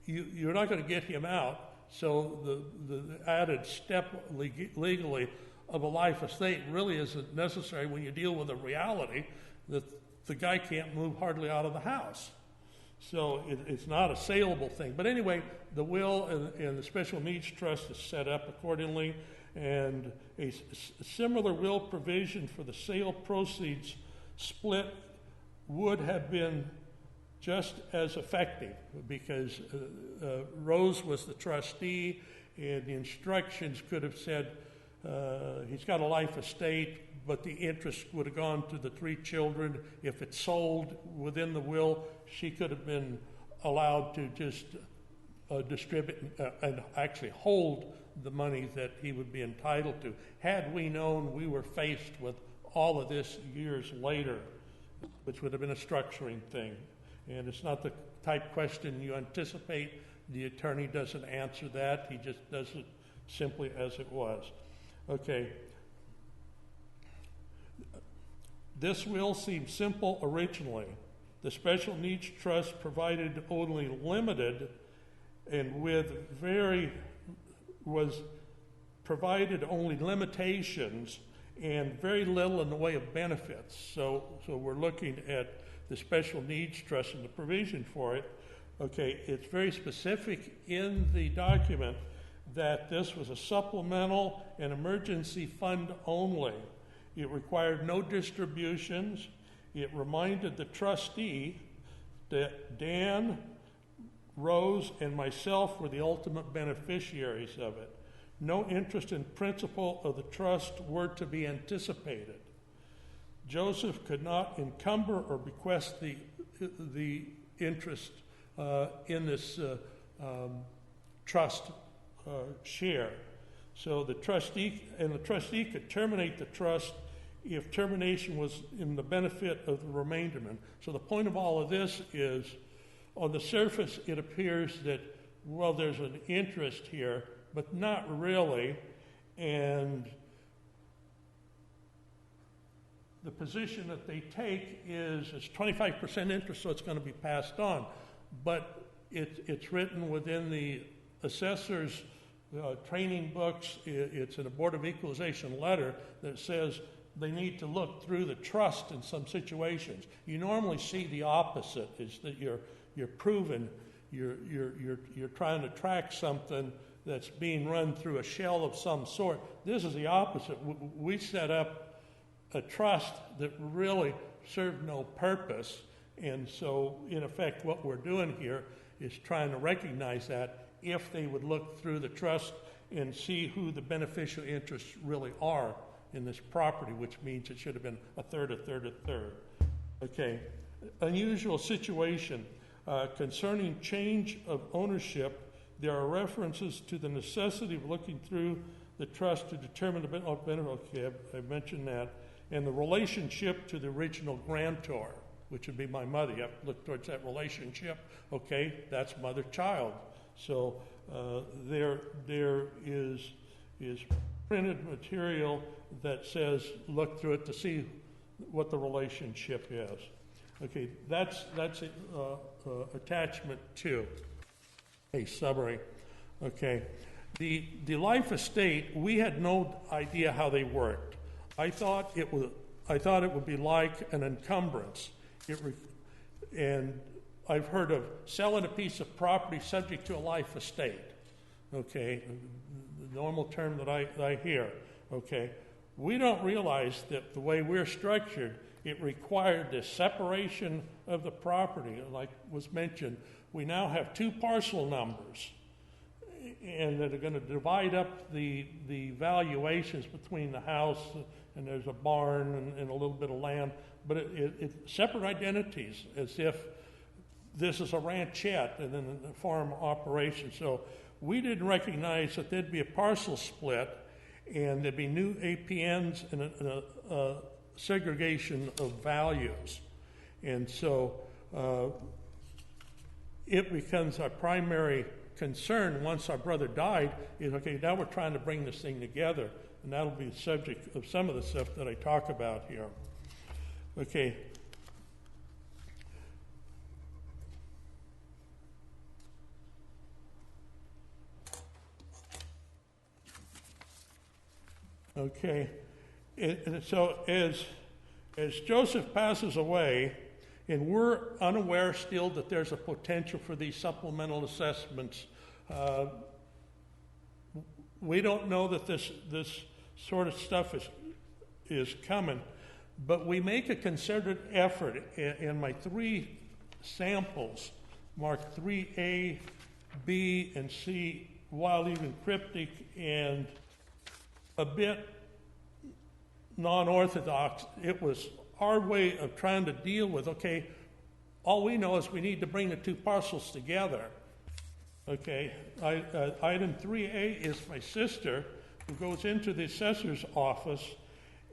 you're not going to get him out, so the added step legally of a life estate really isn't necessary when you deal with the reality that the guy can't move hardly out of the house. So it's not a saleable thing. But anyway, the will and the Special Needs Trust is set up accordingly, and a similar will provision for the sale proceeds split would have been just as effective because Rose was the trustee, and the instructions could have said he's got a life estate, but the interest would have gone to the three children. If it's sold within the will, she could have been allowed to just distribute and actually hold the money that he would be entitled to. Had we known, we were faced with all of this years later, which would have been a structuring thing. And it's not the type question you anticipate. The attorney doesn't answer that. He just does it simply as it was. Okay. This will seem simple originally. The Special Needs Trust provided only limited and was provided only limitations and very little in the way of benefits. So we're looking at the Special Needs Trust and the provision for it. Okay, it's very specific in the document that this was a supplemental and emergency fund only. It required no distributions. It reminded the trustee that Dan, Rose, and myself were the ultimate beneficiaries of it. No interest in principal of the trust were to be anticipated. Joseph could not encumber or bequest the interest in this trust share. So the trustee could terminate the trust if termination was in the benefit of the remainderment. So the point of all of this is, on the surface, it appears that, well, there's an interest here, but not really. And the position that they take is it's 25% interest, so it's going to be passed on. But it's written within the assessor's training books. It's in a Board of Equalization letter that says they need to look through the trust in some situations. You normally see the opposite, is that you're proven, you're trying to track something that's being run through a shell of some sort. This is the opposite. We set up a trust that really served no purpose, and so in effect what we're doing here is trying to recognize that if they would look through the trust and see who the beneficial interests really are in this property, which means it should have been a third. Okay. Unusual situation. Concerning change of ownership, there are references to the necessity of looking through the trust to determine the benefit. Okay, I've mentioned that. And the relationship to the original grantor, which would be my mother. You have to look towards that relationship. Okay, that's mother-child. So there is printed material that says look through it to see what the relationship is. Okay, that's attachment 2. A summary. Okay, the life estate, we had no idea how they worked. I thought it would be like an encumbrance. And I've heard of selling a piece of property subject to a life estate. Okay, the normal term that I hear. Okay, we don't realize that the way we're structured, it required the separation of the property. Like was mentioned, we now have 2 parcel numbers, and that are going to divide up the valuations between the house, and there's a barn and a little bit of land, but it's separate identities, as if this is a ranchette and then a farm operation. So we didn't recognize that there'd be a parcel split, and there'd be new APNs and a segregation of values. And so it becomes our primary concern once our brother died is, okay, now we're trying to bring this thing together, and that'll be the subject of some of the stuff that I talk about here. Okay. Okay. And so as Joseph passes away, and we're unaware still that there's a potential for these supplemental assessments, we don't know that this sort of stuff is coming, but we make a concerted effort in my 3 samples, marked 3A, B, and C, while even cryptic and a bit non-orthodox. It was our way of trying to deal with, okay, all we know is we need to bring the 2 parcels together. Okay, item 3A is my sister, who goes into the assessor's office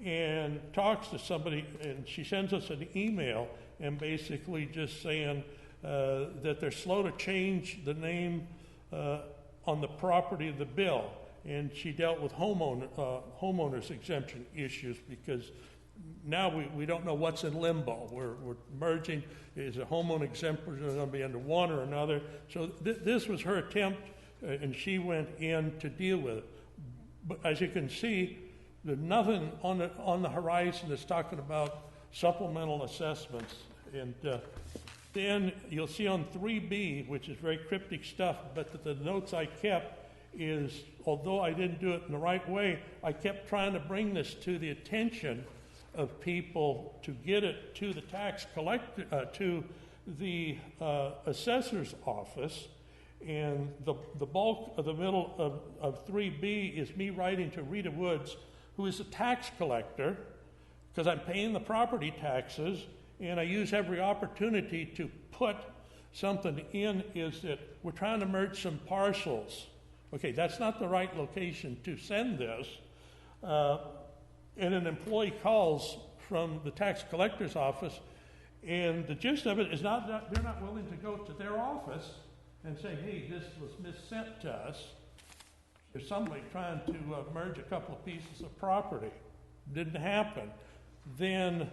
and talks to somebody, and she sends us an email and basically just saying that they're slow to change the name on the property of the bill. and she dealt with homeowners exemption issues because now we don't know what's in limbo. We're merging. Is a homeowner exemption going to be under one or another? So this was her attempt, and she went in to deal with it. But as you can see, there's nothing on the horizon that's talking about supplemental assessments. And then you'll see on 3B, which is very cryptic stuff, but the notes I kept is, although I didn't do it in the right way, I kept trying to bring this to the attention of people to get it to the tax collector, to the assessor's office. And the bulk of the middle of 3B is me writing to Rita Woods, who is a tax collector, because I'm paying the property taxes, and I use every opportunity to put something in, is that we're trying to merge some parcels. Okay, that's not the right location to send this. And an employee calls from the tax collector's office, and the gist of it is they're not willing to go to their office and say, hey, this was missent to us. There's somebody trying to merge a couple of pieces of property. Didn't happen. Then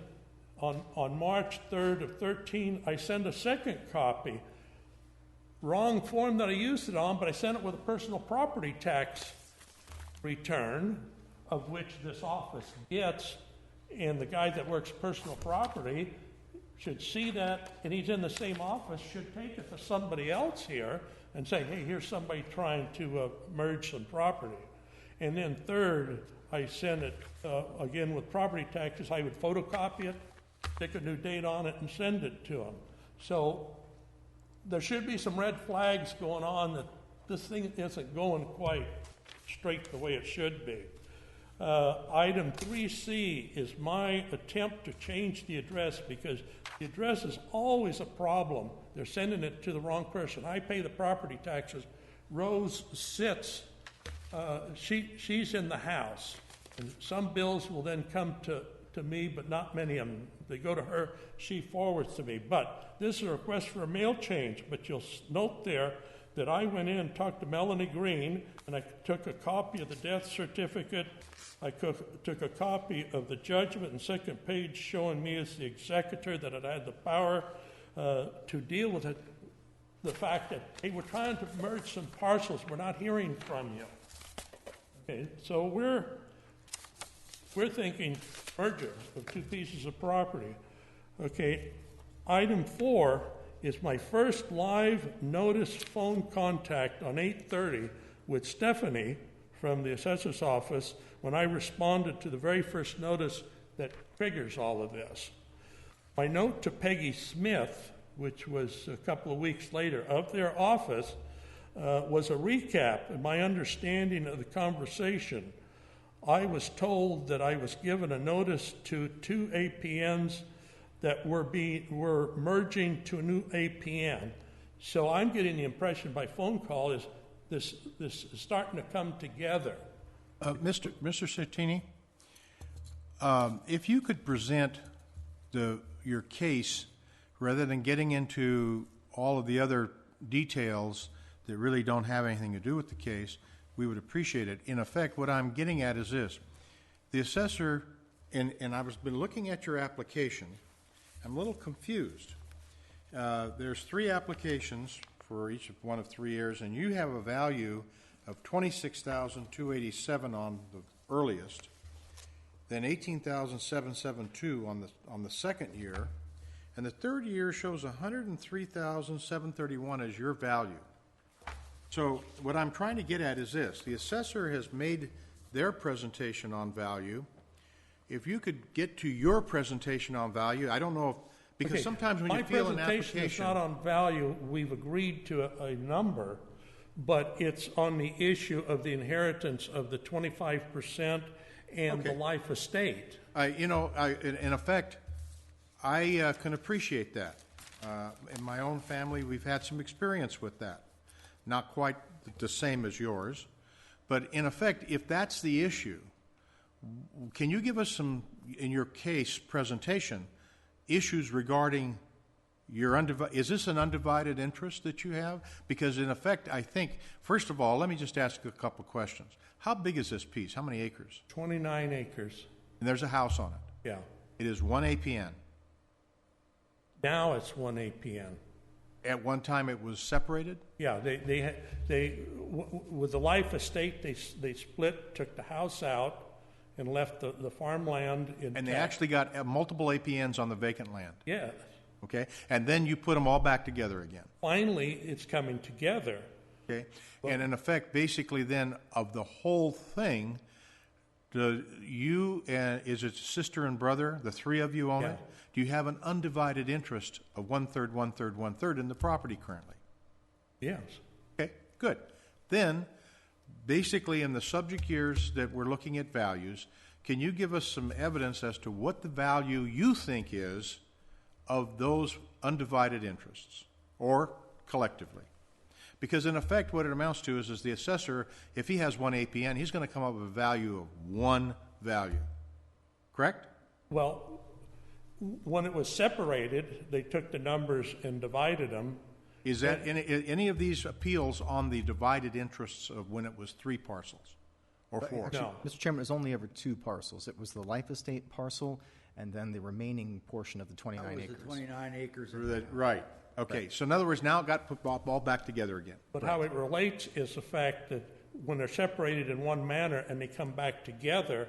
on March 3rd of 13, I send a second copy. Wrong form that I used it on, but I sent it with a personal property tax return, of which this office gets, and the guy that works personal property should see that, and he's in the same office, should take it to somebody else here and say, hey, here's somebody trying to merge some property. And then third, I send it, again with property taxes, I would photocopy it, stick a new date on it, and send it to them. So there should be some red flags going on that this thing isn't going quite straight the way it should be. Item 3C is my attempt to change the address because the address is always a problem. They're sending it to the wrong person. I pay the property taxes. Rose sits, she's in the house. And some bills will then come to me, but not many of them. They go to her, she forwards to me. But this is a request for a mail change, but you'll note there that I went in and talked to Melanie Green, and I took a copy of the death certificate. I took a copy of the judgment and second page showing me as the executor that it had the power to deal with it. The fact that, hey, we're trying to merge some parcels. We're not hearing from you. Okay, so we're thinking merger of two pieces of property. Okay, item 4 is my first live notice phone contact on 8:30 with Stephanie from the assessor's office when I responded to the very first notice that triggers all of this. My note to Peggy Smith, which was a couple of weeks later, of their office, was a recap of my understanding of the conversation. I was told that I was given a notice to 2 APNs that were merging to a new APN. So I'm getting the impression by phone call is this is starting to come together. Mr. Sartini, if you could present your case rather than getting into all of the other details that really don't have anything to do with the case, we would appreciate it. In effect, what I'm getting at is this. The assessor, and I've been looking at your application, I'm a little confused. There's 3 applications for each one of 3 years, and you have a value of $26,287 on the earliest, then $18,772 on the second year, and the third year shows $103,731 as your value. So what I'm trying to get at is this. The assessor has made their presentation on value. If you could get to your presentation on value, I don't know if, because Okay, sometimes when you feel an my application... presentation is not on value. We've agreed to a number, but it's on the issue of the inheritance of the 25% and the life estate. in effect, I can appreciate that. In my own family, we've had some experience with that. Not quite the same as yours. But in effect, if that's the issue, can you give us some, in your case presentation, issues regarding is this an undivided interest that you have? Because in effect, I think, first of all, let me just ask a couple questions. How big is this piece? How many acres? 29 acres. And there's a house on it. Yeah. It is 1 APN. Now it's 1 APN. At one time, it was separated? Yeah, with the Life Estate, they split, took the house out, and left the farmland intact. And they actually got multiple APNs on the vacant land? Yes. Okay, and then you put them all back together again? Finally, it's coming together. Okay, and in effect, basically then, of the whole thing, do you and is it sister and brother, the three of you own it? Do you have an undivided interest of 1/3, 1/3, 1/3 in the property currently? Yes. Okay, good. Then, basically in the subject years that we're looking at values, can you give us some evidence as to what the value you think is of those undivided interests, or collectively? Because in effect, what it amounts to is the assessor, if he has 1 APN, he's going to come up with a value of one value. Correct? Well, when it was separated, they took the numbers and divided them. Is that any of these appeals on the divided interests of when it was 3 parcels or 4? No. Mr. Chairman, it was only ever 2 parcels. It was the Life Estate parcel and then the remaining portion of the 29 acres. The 29 acres. Right. Okay. So in other words, now it got put all back together again. But how it relates is the fact that when they're separated in one manner and they come back together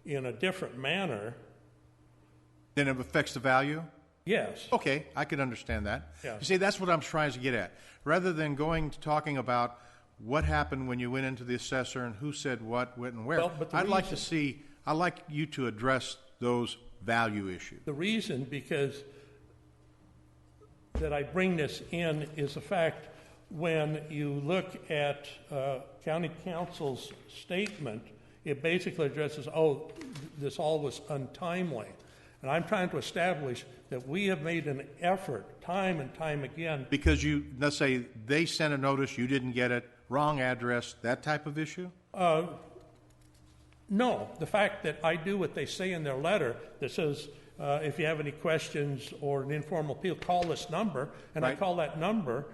in a different manner. Then it affects the value? Yes. Okay, I could understand that. Yeah. You see, that's what I'm trying to get at. Rather than talking about what happened when you went into the assessor and who said what, when, and where, Well, but I'd like you to address those value issues. The reason that I bring this in is the fact when you look at county council's statement, it basically addresses, this all was untimely. And I'm trying to establish that we have made an effort time and time again. Because let's say they sent a notice, you didn't get it, wrong address, that type of issue? No. The fact that I do what they say in their letter that says, if you have any questions or an informal appeal, call this number. And right. I call that number,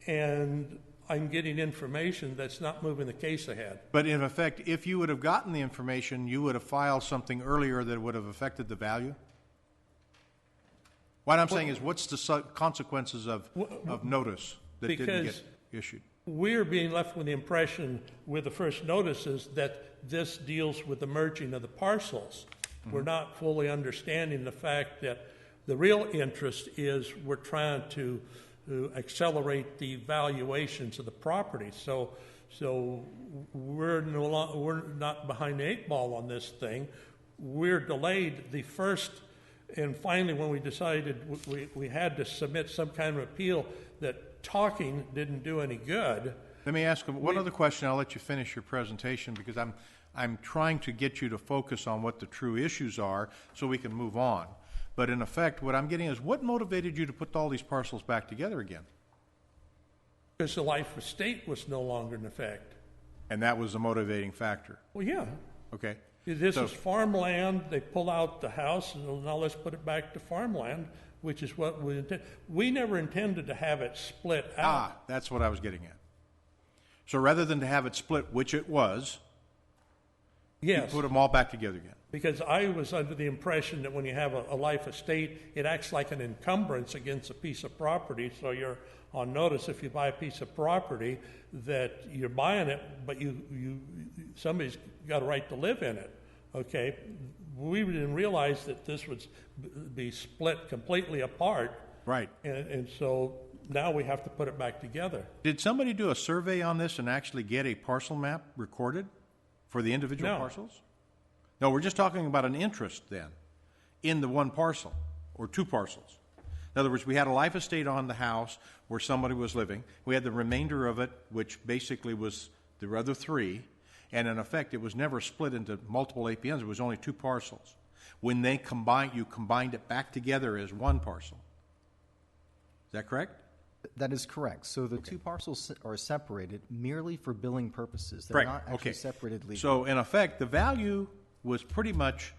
and I'm getting information that's not moving the case ahead. But in effect, if you would have gotten the information, you would have filed something earlier that would have affected the value? What I'm saying is, what's the consequences of notice that didn't get issued? We're being left with the impression with the first notices that this deals with the merging of the parcels. Mm-hmm. We're not fully understanding the fact that the real interest is we're trying to accelerate the valuations of the property. So we're not behind the 8 ball on this thing. We're delayed the first. And finally, when we decided we had to submit some kind of appeal, that talking didn't do any good. Let me ask one other question. I'll let you finish your presentation because I'm trying to get you to focus on what the true issues are so we can move on. But in effect, what I'm getting is, what motivated you to put all these parcels back together again? Because the Life Estate was no longer in effect. And that was a motivating factor? Well, yeah. Okay. This is farmland. They pull out the house, and now let's put it back to farmland, which is what we intended. We never intended to have it split out. That's what I was getting at. So rather than to have it split, which it was, yes, you put them all back together again. Because I was under the impression that when you have a Life Estate, it acts like an encumbrance against a piece of property. So you're on notice if you buy a piece of property that you're buying it, but somebody's got a right to live in it. Okay, we didn't realize that this would be split completely apart. Right. And so now we have to put it back together. Did somebody do a survey on this and actually get a parcel map recorded for the individual parcels? No, we're just talking about an interest then in the one parcel or 2 parcels. In other words, we had a Life Estate on the house where somebody was living. We had the remainder of it, which basically was the other 3. And in effect, it was never split into multiple APNs. It was only 2 parcels. When they you combined it back together as one parcel. Is that correct? That is correct. So the 2 parcels are separated merely for billing purposes. They're not actually separated legally. So in effect, the value was pretty much,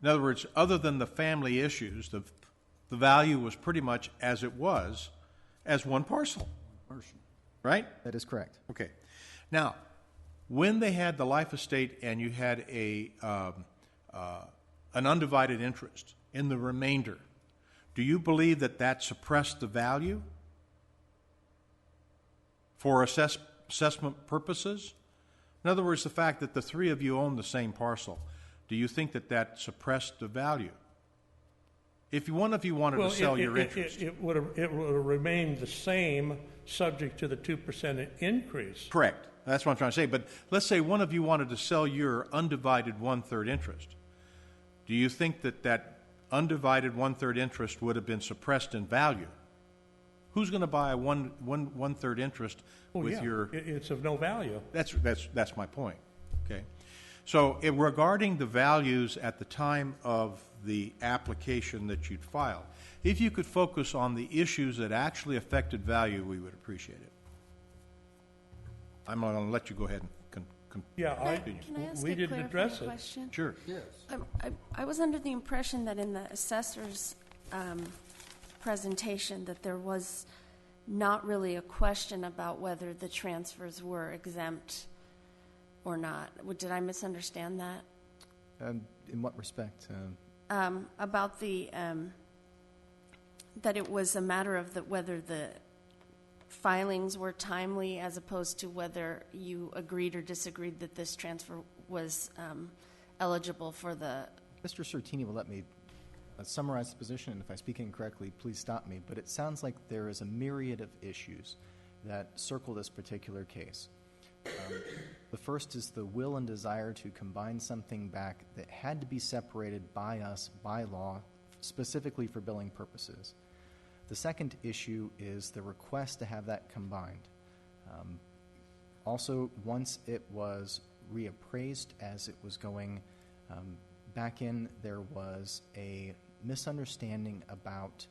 in other words, other than the family issues, the value was pretty much as it was as one parcel, right? That is correct. Okay. Now, when they had the life estate and you had an undivided interest in the remainder, do you believe that that suppressed the value for assessment purposes? In other words, the fact that the three of you own the same parcel, do you think that that suppressed the value? If one of you wanted to sell your interest. It would have remained the same, subject to the 2% increase. Correct. That's what I'm trying to say. But let's say one of you wanted to sell your undivided one-third interest. Do you think that that undivided one-third interest would have been suppressed in value? Who's going to buy a one-third interest with your... It's of no value. That's my point. Okay. So regarding the values at the time of the application that you'd filed, if you could focus on the issues that actually affected value, we would appreciate it. I'm going to let you go ahead and continue. Can I ask we a didn't address clarifying it. question? Sure. Yes. I was under the impression that in the assessor's presentation that there was not really a question about whether the transfers were exempt or not. Did I misunderstand that? In what respect? About the that it was a matter of whether the filings were timely, as opposed to whether you agreed or disagreed that this transfer was eligible for the... Mr. Certini will let me summarize the position, and if I speak incorrectly, please stop me. But it sounds like there is a myriad of issues that circle this particular case. The first is the will and desire to combine something back that had to be separated by us by law, specifically for billing purposes. The second issue is the request to have that combined. Also, once it was reappraised as it was going back in, there was a misunderstanding about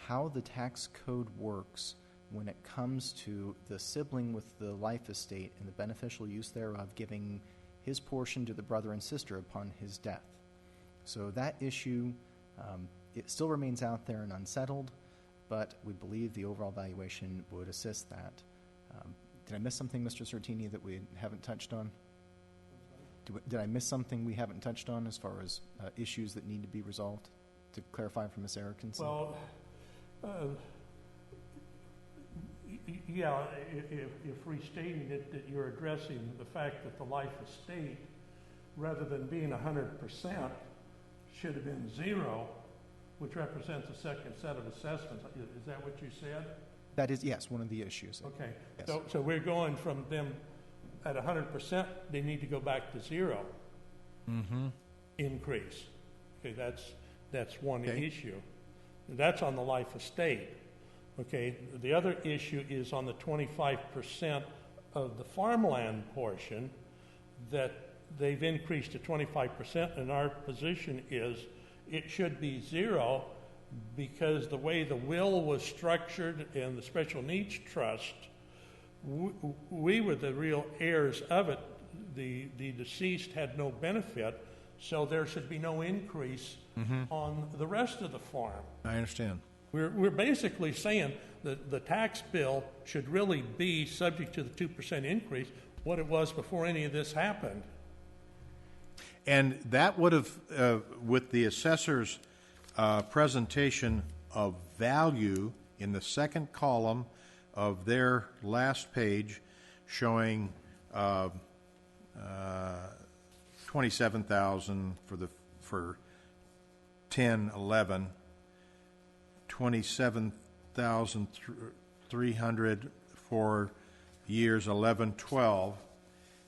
how the tax code works when it comes to the sibling with the life estate and the beneficial use thereof giving his portion to the brother and sister upon his death. So that issue, it still remains out there and unsettled, but we believe the overall valuation would assist that. Did I miss something, Mr. Certini, that we haven't touched on? Did I miss something we haven't touched on as far as issues that need to be resolved? To clarify for Ms. Erickson? Well, yeah, if restating it, that you're addressing the fact that the life estate, rather than being 100%, should have been 0, which represents a second set of assessments. Is that what you said? That is, yes, one of the issues. Okay. Yes. So we're going from them at 100%, they need to go back to 0 increase. Okay, that's one issue. That's on the life estate. Okay, the other issue is on the 25% of the farmland portion that they've increased to 25%, and our position is it should be 0 because the way the will was structured and the special needs trust, we were the real heirs of it. The deceased had no benefit, so there should be no increase on the rest of the farm. I understand. We're basically saying that the tax bill should really be subject to the 2% increase, what it was before any of this happened. And that would have, with the assessor's presentation of value in the second column of their last page, showing $27,000 for 10, 11, $27,300 for years 11, 12,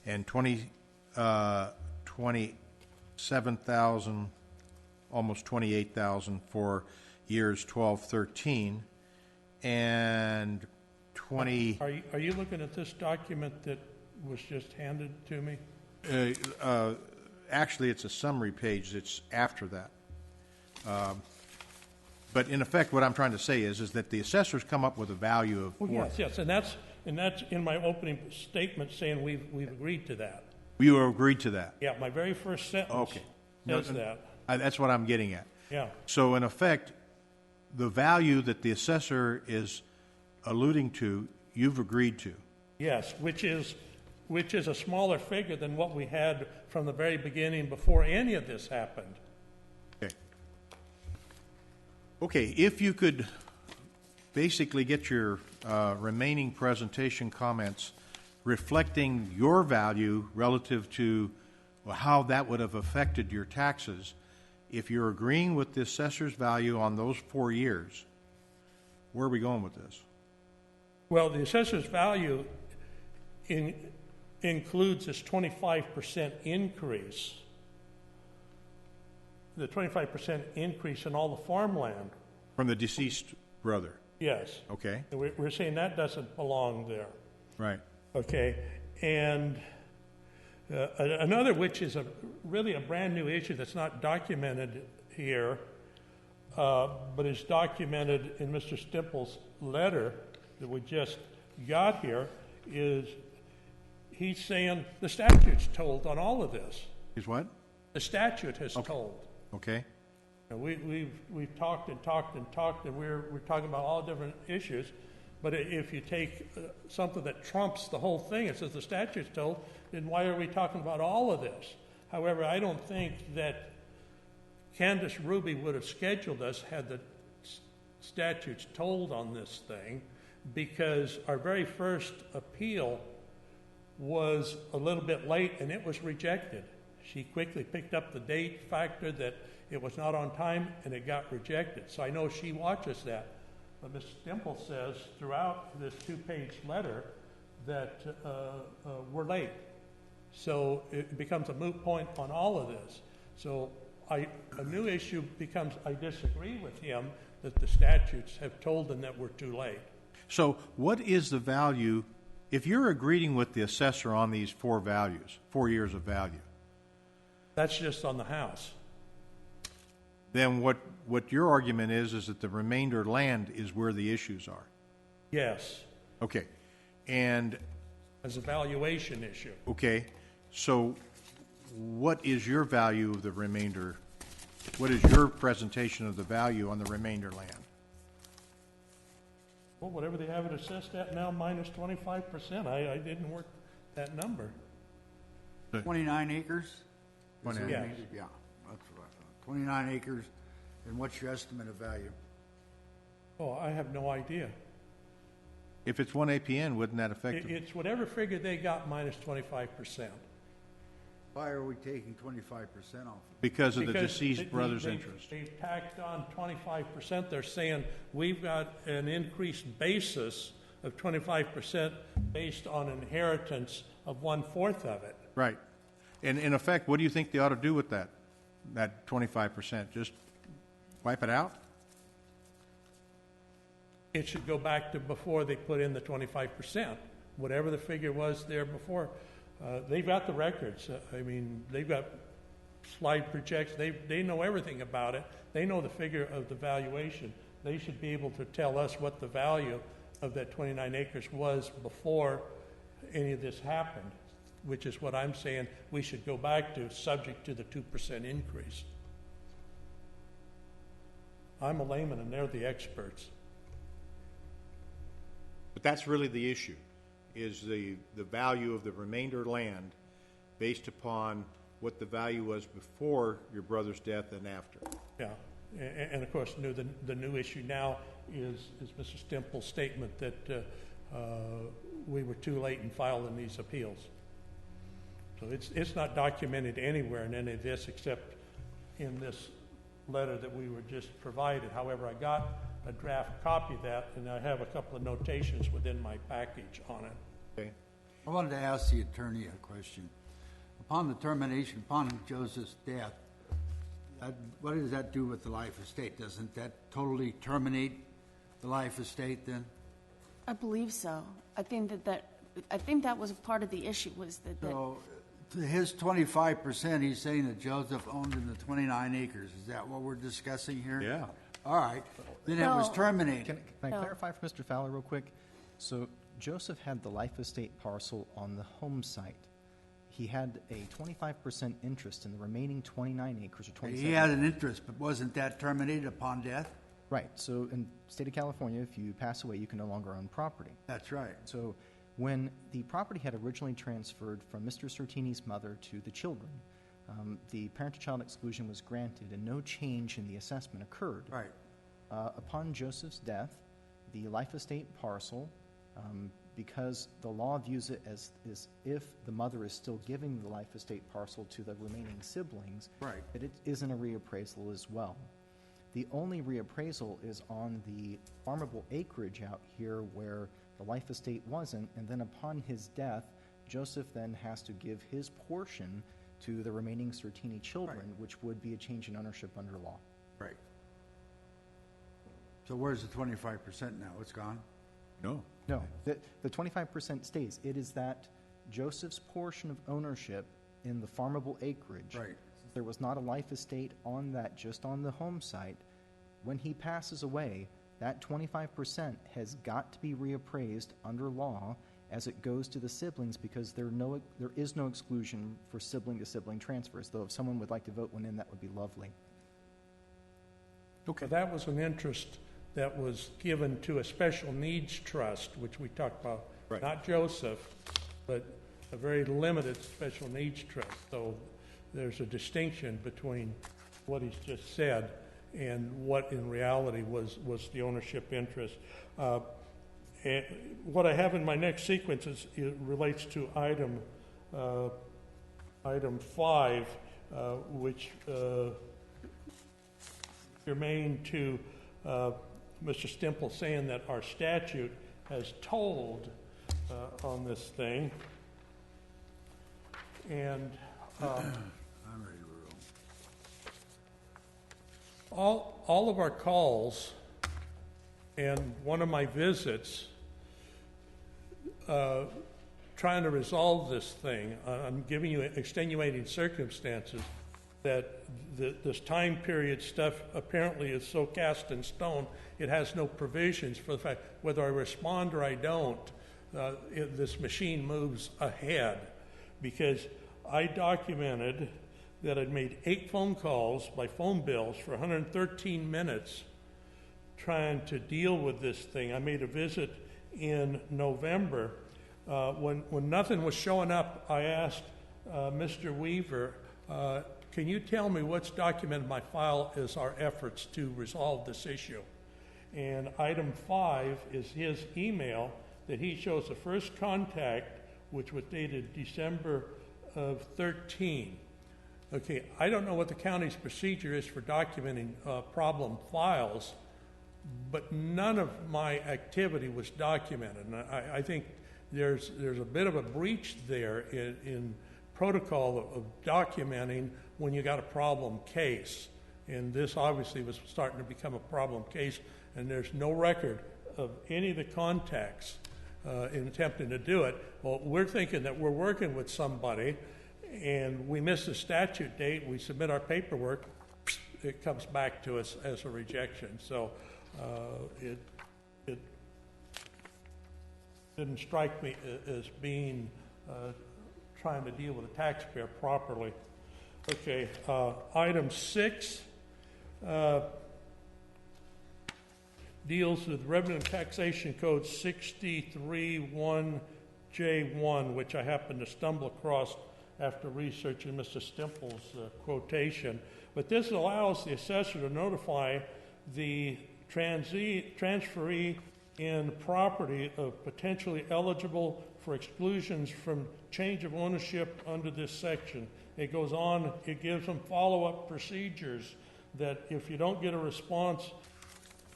and 27,000, almost 28,000 for years 12, 13, and 20. Are you looking at this document that was just handed to me? Actually, it's a summary page that's after that. But in effect, what I'm trying to say is that the assessors come up with a value of. Oh, yes, and that's in my opening statement saying we've agreed to that. You agreed to that. Yeah, my very first sentence says that. That's what I'm getting at. Yeah. So in effect, the value that the assessor is alluding to, you've agreed to. Yes, which is a smaller figure than what we had from the very beginning before any of this happened. Okay. Okay, if you could basically get your remaining presentation comments reflecting your value relative to how that would have affected your taxes. If you're agreeing with the assessor's value on those 4 years, where are we going with this? Well, the assessor's value includes this 25% increase, the 25% increase in all the farmland. From the deceased brother? Yes. Okay. And we're saying that doesn't belong there. Right. Okay. And another, which is really a brand new issue that's not documented here, but is documented in Mr. Stimple's letter that we just got here, is he's saying the statute's told on all of this. Is what? The statute has told. Okay. And we've talked and talked and talked, and we're talking about all different issues. But if you take something that trumps the whole thing, it says the statute's told, then why are we talking about all of this? However, I don't think that Candace Ruby would have scheduled us had the statutes told on this thing, because our very first appeal was a little bit late and it was rejected. She quickly picked up the date factor that it was not on time and it got rejected. So I know she watches that. But Ms. Stimple says throughout this 2-page letter that we're late. So it becomes a moot point on all of this. So a new issue becomes, I disagree with him that the statutes have told them that we're too late. So what is the value, if you're agreeing with the assessor on these 4 values, 4 years of value? That's just on the house. Then what your argument is that the remainder land is where the issues are? Yes. Okay. And as a valuation issue. Okay. So what is your value of the remainder? What is your presentation of the value on the remainder land? Well, whatever they have it assessed at now, minus 25%. I didn't work that number. 29 acres? 29 Yes. acres? Yeah, that's what I thought. 29 acres, and what's your estimate of value? Oh, I have no idea. If it's 1 APN, wouldn't that affect it? It's whatever figure they got minus 25%. Why are we taking 25% off? Because of the Because deceased brother's interest. They've tacked on 25%. They're saying we've got an increased basis of 25% based on inheritance of 1/4 of it. Right. And in effect, what do you think they ought to do with that 25%? Just wipe it out? It should go back to before they put in the 25%, whatever the figure was there before. They've got the records. I mean, they've got slide projects. They know everything about it. They know the figure of the valuation. They should be able to tell us what the value of that 29 acres was before any of this happened, which is what I'm saying we should go back to, subject to the 2% increase. I'm a layman and they're the experts. But that's really the issue, is the value of the remainder land based upon what the value was before your brother's death and after. Yeah, and of course, the new issue now is Mr. Stimple's statement that we were too late in filing these appeals. So it's not documented anywhere in any of this except in this letter that we were just provided. However, I got a draft copy of that, and I have a couple of notations within my package on it. Okay. I wanted to ask the attorney a question. Upon Joseph's death, what does that do with the life estate? Doesn't that totally terminate the life estate then? I believe so. I think that was part of the issue, was that So, to his 25%, he's saying that Joseph owned in the 29 acres. Is that what we're discussing here? Yeah. All right. Then it was No. terminated. Can I No. clarify for Mr. Fowler real quick? So Joseph had the life estate parcel on the home site. He had a 25% interest in the remaining 29 acres or 27. He had an interest, but wasn't that terminated upon death? Right. So in the state of California, if you pass away, you can no longer own property. That's right. So when the property had originally transferred from Mr. Sertini's mother to the children, the parent-to-child exclusion was granted and no change in the assessment occurred. Right. Upon Joseph's death, the life estate parcel, because the law views it as if the mother is still giving the life estate parcel to the remaining siblings, Right. that it isn't a reappraisal as well. The only reappraisal is on the farmable acreage out here where the life estate wasn't, and then upon his death, Joseph then has to give his portion to the remaining Sertini children, Right. which would be a change in ownership under law. Right. So where's the 25% now? It's gone? No. No, the 25% stays. It is that Joseph's portion of ownership in the farmable acreage. Right. There was not a life estate on that, just on the home site. When he passes away, that 25% has got to be reappraised under law as it goes to the siblings, because there is no exclusion for sibling-to-sibling transfers, though if someone would like to vote one in, that would be lovely. Okay. That was an interest that was given to a special needs trust, which we talked about, Right. not Joseph, but a very limited special needs trust. So there's a distinction between what he's just said and what in reality was the ownership interest. And what I have in my next sequence it relates to item 5, which germane to Mr. Stemple saying that our statute has told on this thing. And I'm ready to roll. all of our calls and one of my visits trying to resolve this thing, I'm giving you extenuating circumstances that this time period stuff apparently is so cast in stone, it has no provisions for the fact whether I respond or I don't, this machine moves ahead. Because I documented that I'd made 8 phone calls by phone bills for 113 minutes trying to deal with this thing. I made a visit in November. When nothing was showing up, I asked Mr. Weaver, can you tell me what's documented in my file as our efforts to resolve this issue? And item 5 is his email that he shows the first contact, which was dated December of 13. Okay, I don't know what the county's procedure is for documenting problem files, but none of my activity was documented. And I think there's a bit of a breach there in protocol of documenting when you got a problem case. And this obviously was starting to become a problem case, and there's no record of any of the contacts in attempting to do it. Well, we're thinking that we're working with somebody, and we miss the statute date, we submit our paperwork, it comes back to us as a rejection. So it didn't strike me as being trying to deal with a taxpayer properly. Okay, item 6 deals with Revenue and Taxation Code 631J1, which I happened to stumble across after researching Mr. Stemple's quotation. But this allows the assessor to notify the transferee in property of potentially eligible for exclusions from change of ownership under this section. It goes on, it gives them follow-up procedures that if you don't get a response,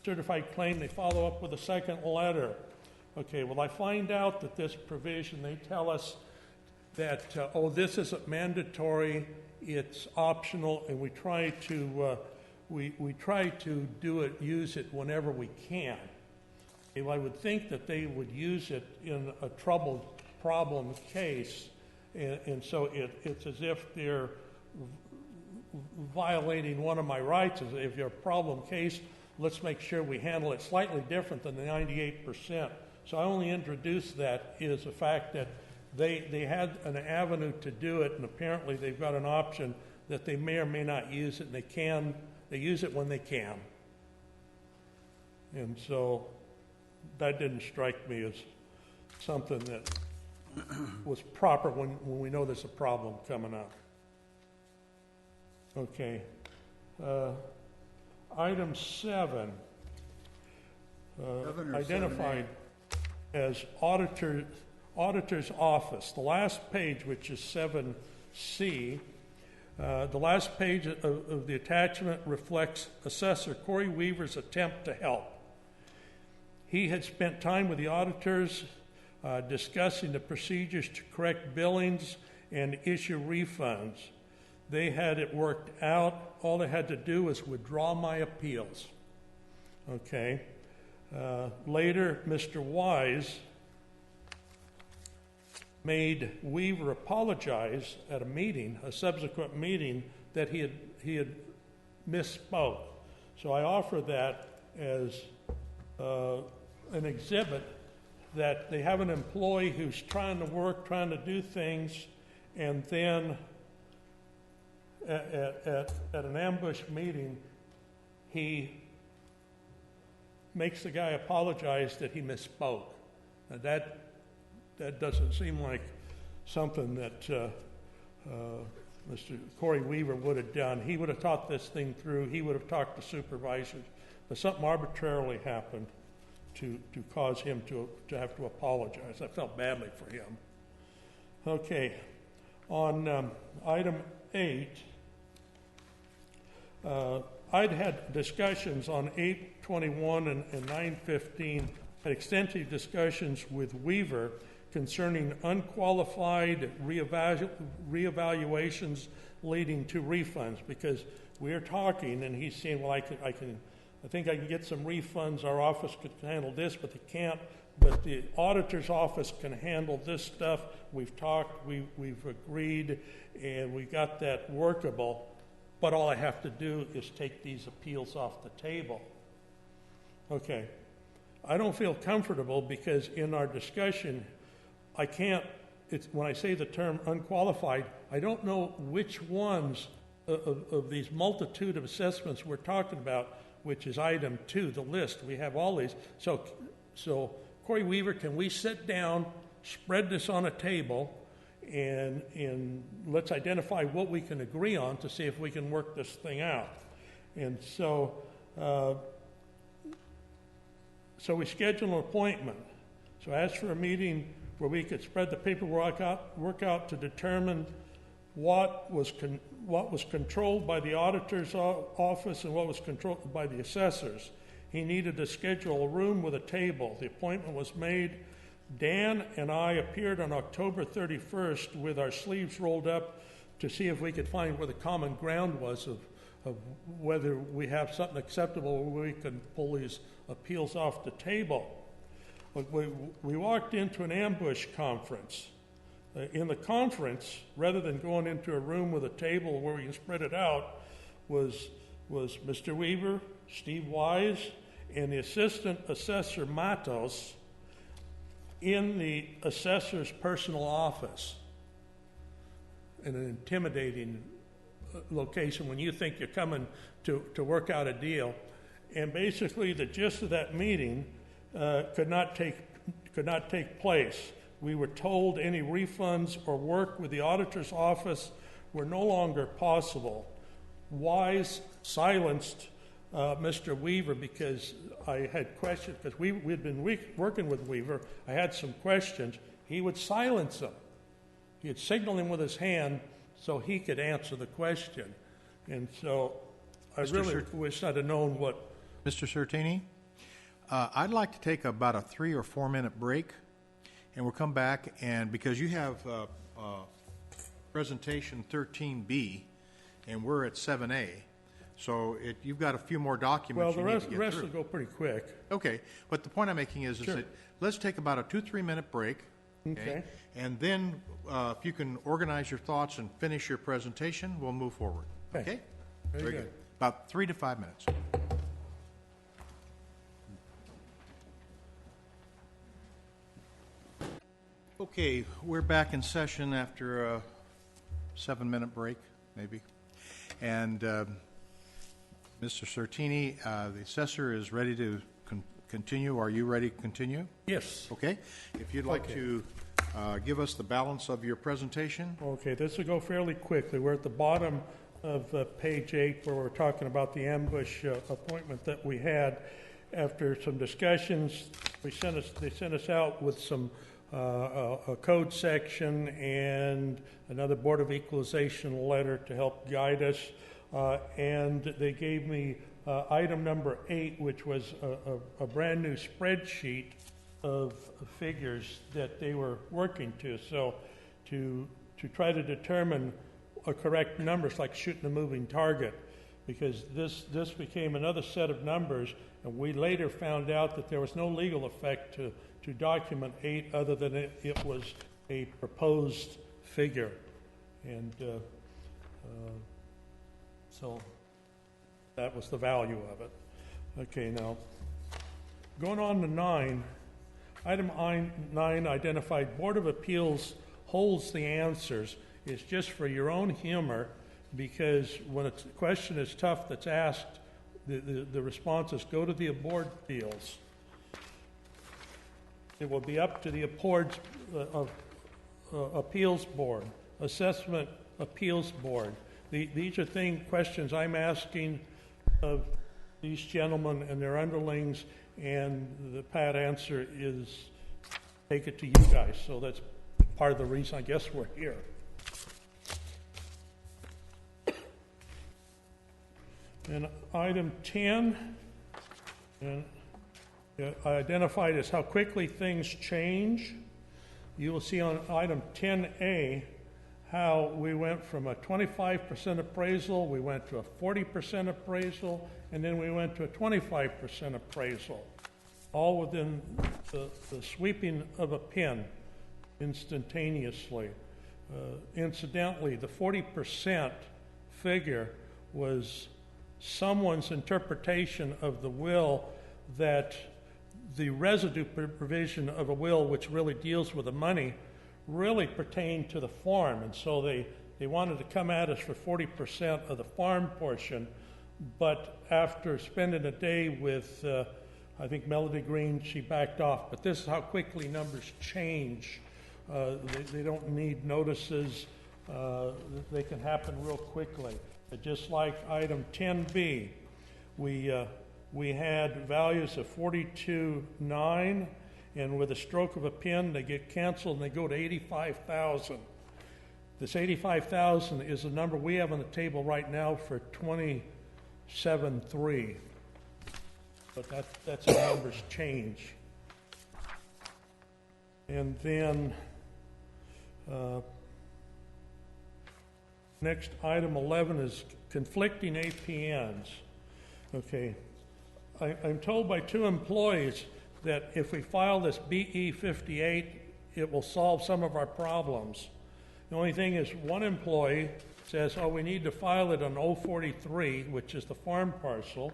certified claim, they follow up with a second letter. Okay, well, I find out that this provision, they tell us that, this isn't mandatory, it's optional, and we try to do it, use it whenever we can. If I would think that they would use it in a troubled problem case, and so it's as if they're violating one of my rights. If you're a problem case, let's make sure we handle it slightly different than the 98%. So I only introduced that is the fact that they had an avenue to do it, and apparently they've got an option that they may or may not use it, and they use it when they can. And so that didn't strike me as something that was proper when we know there's a problem coming up. Okay. Item 7, Governor, identified as auditor's office. The last page, which is 7C, the last page of the attachment reflects Assessor Corey Weaver's attempt to help. He had spent time with the auditors discussing the procedures to correct billings and issue refunds. They had it worked out. All they had to do was withdraw my appeals. Okay. Later, Mr. Wise made Weaver apologize at a meeting, a subsequent meeting, that he had misspoke. So I offer that as an exhibit that they have an employee who's trying to work, trying to do things, and then at an ambush meeting, he makes the guy apologize that he misspoke. Now that doesn't seem like something that Mr. Corey Weaver would have done. He would have thought this thing through. He would have talked to supervisors. But something arbitrarily happened to cause him to have to apologize. I felt badly for him. Okay. On item 8, I'd had discussions on 8/21 and 9/15, had extensive discussions with Weaver concerning unqualified reevaluations leading to refunds, because we are talking and he's saying, well, I think I can get some refunds. Our office could handle this, but they can't. But the auditor's office can handle this stuff. We've talked, we've agreed, and we got that workable. But all I have to do is take these appeals off the table. Okay. I don't feel comfortable because in our discussion, when I say the term unqualified, I don't know which ones of these multitude of assessments we're talking about, which is item 2, the list. We have all these. So Corey Weaver, can we sit down, spread this on a table, and let's identify what we can agree on to see if we can work this thing out. And so we schedule an appointment. So I asked for a meeting where we could spread the paperwork out to determine what was controlled by the auditor's office and what was controlled by the assessors. He needed to schedule a room with a table. The appointment was made. Dan and I appeared on October 31st with our sleeves rolled up to see if we could find where the common ground was of whether we have something acceptable where we can pull these appeals off the table. But we walked into an ambush conference. In the conference, rather than going into a room with a table where we can spread it out, was Mr. Weaver, Steve Wise, and the assistant assessor Matos in the assessor's personal office, in an intimidating location when you think you're coming to work out a deal. And basically the gist of that meeting could not take place. We were told any refunds or work with the auditor's office were no longer possible. Wise silenced Mr. Weaver because I had questions, because we'd been working with Weaver. I had some questions. He would silence them. He'd signal him with his hand so he could answer the question. And so I really wish I'd have known what... Mr. Sertini, I'd like to take about a 3 or 4 minute break, and we'll come back, and because you have presentation 13B, and we're at 7A, so you've got a few more documents. Well, the rest will go pretty quick. Okay, but the point I'm making is that let's take about a 2-3 minute break. Okay. And then if you can organize your thoughts and finish your presentation, we'll move forward. Okay? Very good. About 3 to 5 minutes. Okay, we're back in session after a 7-minute break, maybe. And Mr. Sertini, the assessor is ready to continue. Are you ready to continue? Yes. Okay. If you'd like to give us the balance of your presentation. Okay, this will go fairly quickly. We're at the bottom of page 8 where we're talking about the ambush appointment that we had. After some discussions, they sent us out with some a code section and another Board of Equalization letter to help guide us. And they gave me item number 8, which was a brand new spreadsheet of figures that they were working to. So to try to determine a correct number, it's like shooting a moving target, because this became another set of numbers, and we later found out that there was no legal effect to document 8 other than it was a proposed figure. And so that was the value of it. Okay, now going on to 9. Item 9 identified Board of Appeals holds the answers. It's just for your own humor, because when a question is tough that's asked, the responses go to the Board of Appeals. It will be up to the Appeals Board, Assessment Appeals Board. These are questions I'm asking of these gentlemen and their underlings, and the pat answer is take it to you guys. So that's part of the reason I guess we're here. And item 10, and identified as how quickly things change. You will see on item 10A how we went from a 25% appraisal, we went to a 40% appraisal, and then we went to a 25% appraisal, all within the sweeping of a pen instantaneously. Incidentally, the 40% figure was someone's interpretation of the will, that the residue provision of a will, which really deals with the money, really pertained to the farm. And so they wanted to come at us for 40% of the farm portion. But after spending a day with, I think, Melody Green, she backed off. But this is how quickly numbers change. They don't need notices. They can happen real quickly. Just like item 10B, we had values of 42.9, and with a stroke of a pen, they get canceled and they go to 85,000. This 85,000 is the number we have on the table right now for 27.3. But that's how numbers change. And then next, item 11 is conflicting APNs. Okay, I'm told by 2 employees that if we file this BE 58, it will solve some of our problems. The only thing is, one employee says, oh, we need to file it on 043, which is the farm parcel,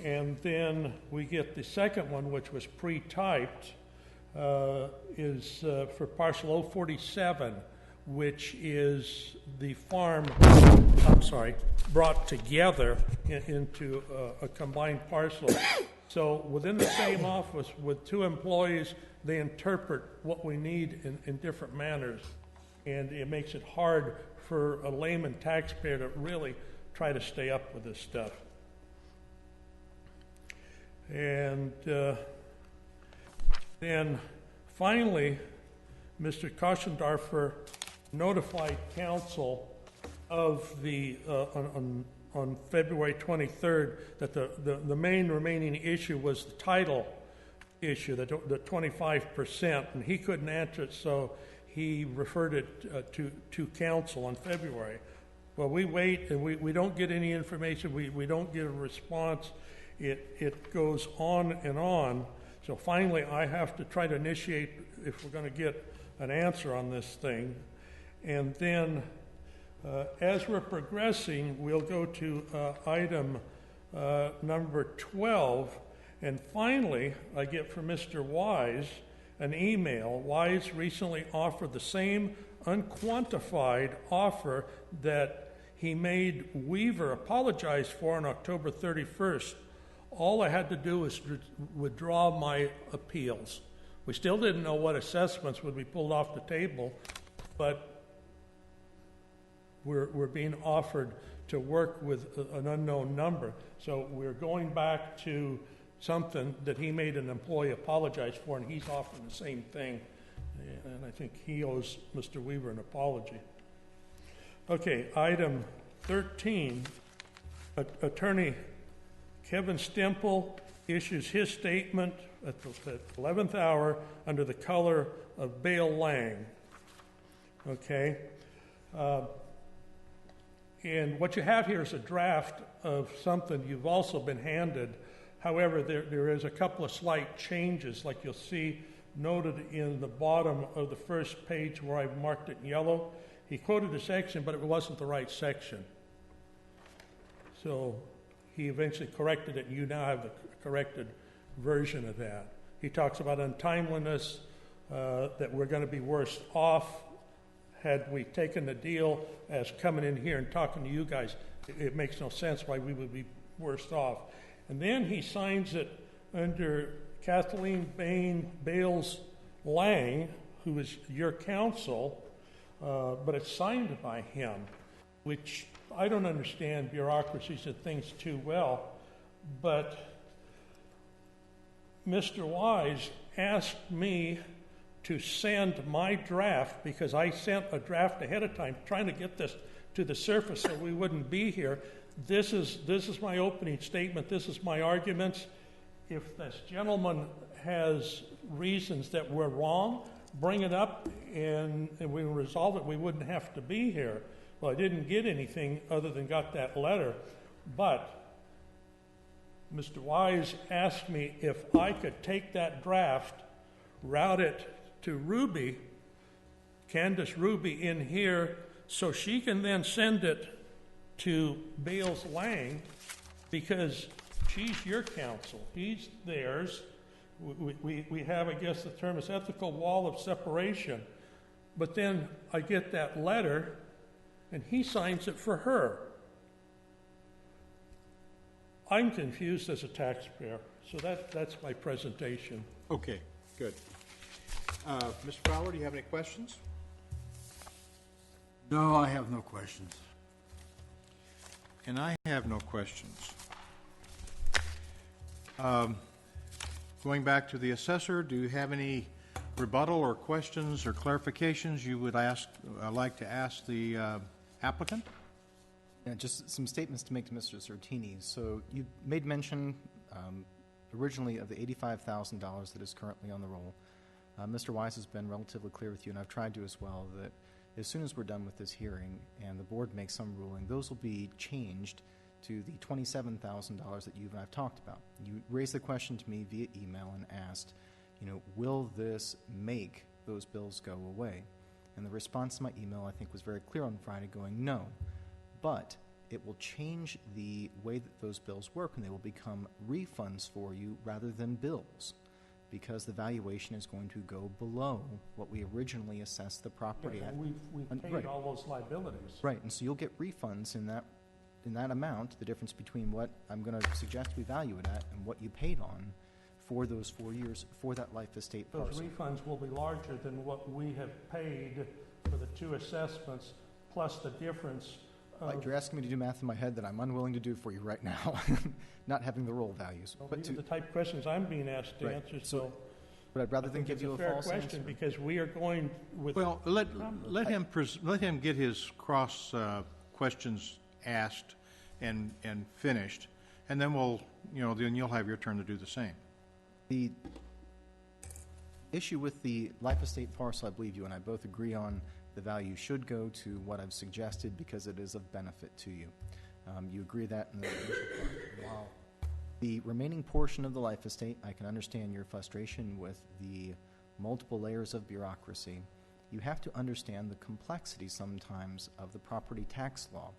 and then we get the second one, which was pre-typed, is for parcel 047, which is the farm, brought together into a combined parcel. So within the same office with 2 employees, they interpret what we need in different manners. And it makes it hard for a layman taxpayer to really try to stay up with this stuff. And then finally, Mr. Koschendorfer notified council of the on February 23rd that the main remaining issue was the title issue, the 25%, and he couldn't answer it, so he referred it to council on February. Well, we wait and we don't get any information. We don't get a response. It goes on and on. So finally, I have to try to initiate if we're going to get an answer on this thing. And then as we're progressing, we'll go to item number 12. And finally, I get from Mr. Wise an email. Wise recently offered the same unquantified offer that he made Weaver apologize for on October 31st. all I had to do was withdraw my appeals. We still didn't know what assessments would be pulled off the table, but we're being offered to work with an unknown number. So we're going back to something that he made an employee apologize for, and he's offering the same thing. And I think he owes Mr. Weaver an apology. Okay, item 13, Attorney Kevin Stemple issues his statement at the 11th hour under the color of Bail Lang. Okay? And what you have here is a draft of something you've also been handed. However, there is a couple of slight changes, like you'll see noted in the bottom of the first page where I've marked it in yellow. He quoted a section, but it wasn't the right section. So he eventually corrected it, and you now have the corrected version of that. He talks about untimeliness, that we're going to be worse off had we taken the deal as coming in here and talking to you guys. It makes no sense why we would be worse off. And then he signs it under Kathleen Bales Lang, who is your counsel, but it's signed by him, which I don't understand bureaucracies and things too well, but Mr. Wise asked me to send my draft, because I sent a draft ahead of time trying to get this to the surface so we wouldn't be here. This is my opening statement. This is my arguments. If this gentleman has reasons that we're wrong, bring it up and we resolve it. We wouldn't have to be here. Well, I didn't get anything other than got that letter, but Mr. Wise asked me if I could take that draft, route it to Ruby, Candace Ruby in here, so she can then send it to Bales Lang, because she's your counsel. He's theirs. We have, I guess the term is ethical wall of separation. But then I get that letter, and he signs it for her. I'm confused as a taxpayer, so that's my presentation. Okay, good. Mr. Fowler, do you have any questions? No, I have no questions. And I have no questions. Going back to the assessor, do you have any rebuttal or questions or clarifications you would like to ask the applicant? Yeah, just some statements to make to Mr. Certini. So you made mention originally of the $85,000 that is currently on the roll. Mr. Wise has been relatively clear with you, and I've tried to as well, that as soon as we're done with this hearing and the board makes some ruling, those will be changed to the $27,000 that you and I have talked about. You raised the question to me via email and asked, will this make those bills go away? And the response to my email, I think, was very clear on Friday, going, no, but it will change the way that those bills work, and they will become refunds for you rather than bills, because the valuation is going to go below what we originally assessed the property at. We've paid right. all those liabilities. Right, and so you'll get refunds in that amount, the difference between what I'm going to suggest we value it at and what you paid on for those 4 years for that life estate Those parcel. refunds will be larger than what we have paid for the two assessments, plus the difference. You're asking me to do math in my head that I'm unwilling to do for you right now, not having the roll values. Well, these are the type of questions I'm being asked to Right. answer, So, but I'd rather than give you a fair false question, answer. because we are going with. Well, let him get his cross questions asked and finished, and then then you'll have your turn to do the same. The issue with the life estate parcel, I believe you and I both agree on, the value should go to what I've suggested because it is of benefit to you. You agree that in the initial part. Wow. The remaining portion of the life estate, I can understand your frustration with the multiple layers of bureaucracy. You have to understand the complexity sometimes of the property tax law.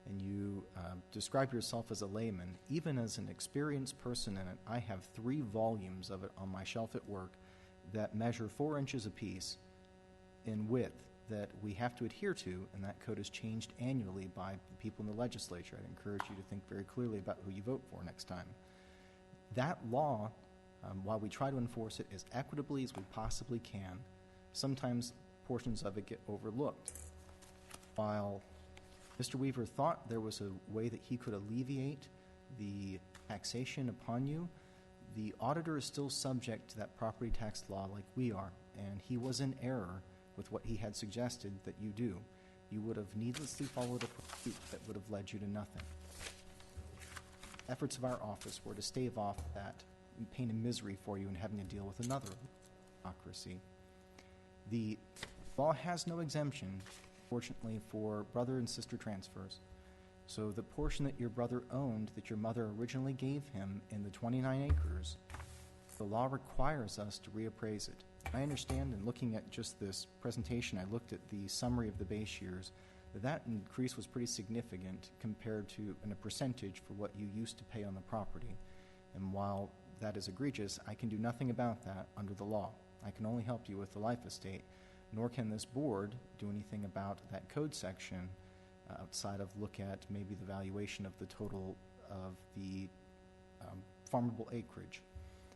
And you describe yourself as a layman. Even as an experienced person in it, I have 3 volumes of it on my shelf at work that measure 4 inches apiece in width that we have to adhere to, and that code is changed annually by the people in the legislature. I'd encourage you to think very clearly about who you vote for next time. That law, while we try to enforce it as equitably as we possibly can, sometimes portions of it get overlooked. While Mr. Weaver thought there was a way that he could alleviate the taxation upon you, the auditor is still subject to that property tax law like we are, and he was in error with what he had suggested that you do. You would have needlessly followed a pursuit that would have led you to nothing. Efforts of our office were to stave off that pain and misery for you and having to deal with another bureaucracy. The law has no exemption, fortunately, for brother and sister transfers. So the portion that your brother owned that your mother originally gave him in the 29 acres, the law requires us to reappraise it. I understand, in looking at just this presentation, I looked at the summary of the base years, that increase was pretty significant compared to a percentage for what you used to pay on the property. And while that is egregious, I can do nothing about that under the law. I can only help you with the life estate, nor can this board do anything about that code section outside of look at maybe the valuation of the total of the farmable acreage.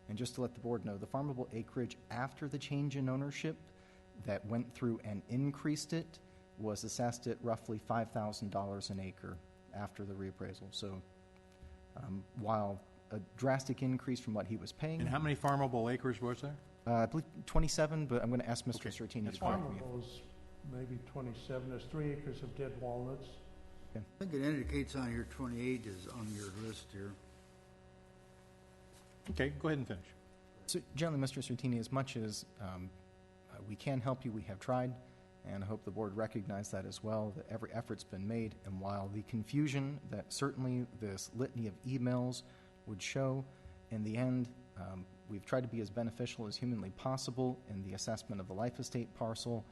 And just to let the board know, the farmable acreage after the change in ownership that went through and increased it was assessed at roughly $5,000 an acre after the reappraisal. So while a drastic increase from what he was paying. And how many farmable acres was there? I believe 27, but I'm going to ask Mr. Sertini to correct me. Farmable is maybe 27. There's 3 acres of dead walnuts. I think it indicates on your 28 is on your list here. Okay, go ahead and finish. So, generally, Mr. Sertini, as much as we can help you, we have tried, and I hope the board recognizes that as well, that every effort's been made, and while the confusion that certainly this litany of emails would show, in the end, we've tried to be as beneficial as humanly possible in the assessment of the life estate parcel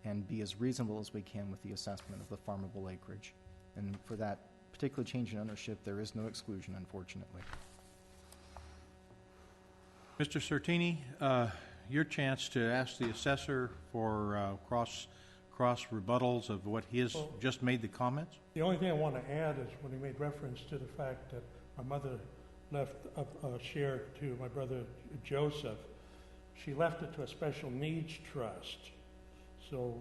and be as reasonable as we can with the assessment of the farmable acreage. And for that particular change in ownership, there is no exclusion, unfortunately. Mr. Sertini, your chance to ask the assessor for cross rebuttals of what he has just made the comments. The only thing I want to add is when he made reference to the fact that my mother left a share to my brother Joseph, she left it to a special needs trust. So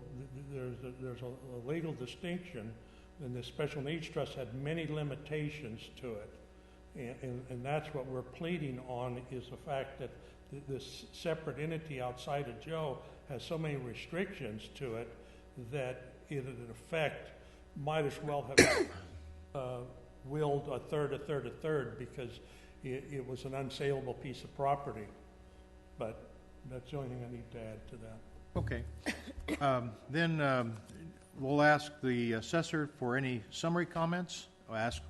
there's a legal distinction, and the special needs trust had many limitations to it. And that's what we're pleading on, is the fact that this separate entity outside of Joe has so many restrictions to it that it, in effect, might as well have willed a third, because it was an unsaleable piece of property. But that's the only thing I need to add to that. Okay. Then we'll ask the assessor for any summary comments. We'll ask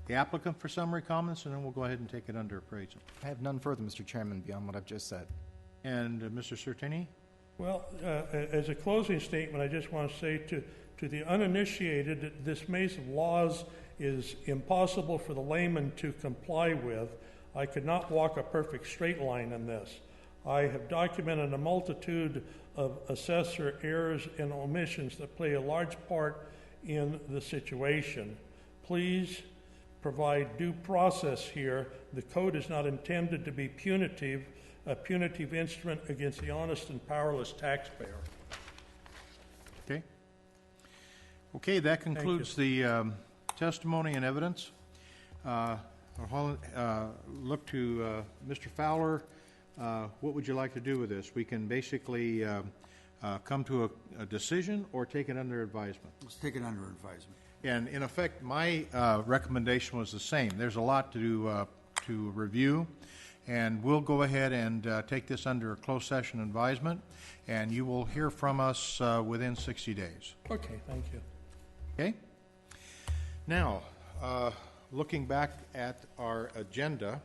the applicant for summary comments, and then we'll go ahead and take it under appraisal. I have none further, Mr. Chairman, beyond what I've just said. And Mr. Sertini? Well, as a closing statement, I just want to say to the uninitiated that this maze of laws is impossible for the layman to comply with. I could not walk a perfect straight line in this. I have documented a multitude of assessor errors and omissions that play a large part in the situation. Please provide due process here. The code is not intended to be punitive, a punitive instrument against the honest and powerless taxpayer. Okay. Okay, that concludes the testimony and evidence. I'll look to Mr. Fowler. What would you like to do with this? We can basically come to a decision or take it under advisement. Let's take it under advisement. And in effect, my recommendation was the same. There's a lot to review, and we'll go ahead and take this under a closed session advisement, and you will hear from us within 60 days. Okay, thank you. Okay? Now, looking back at our agenda,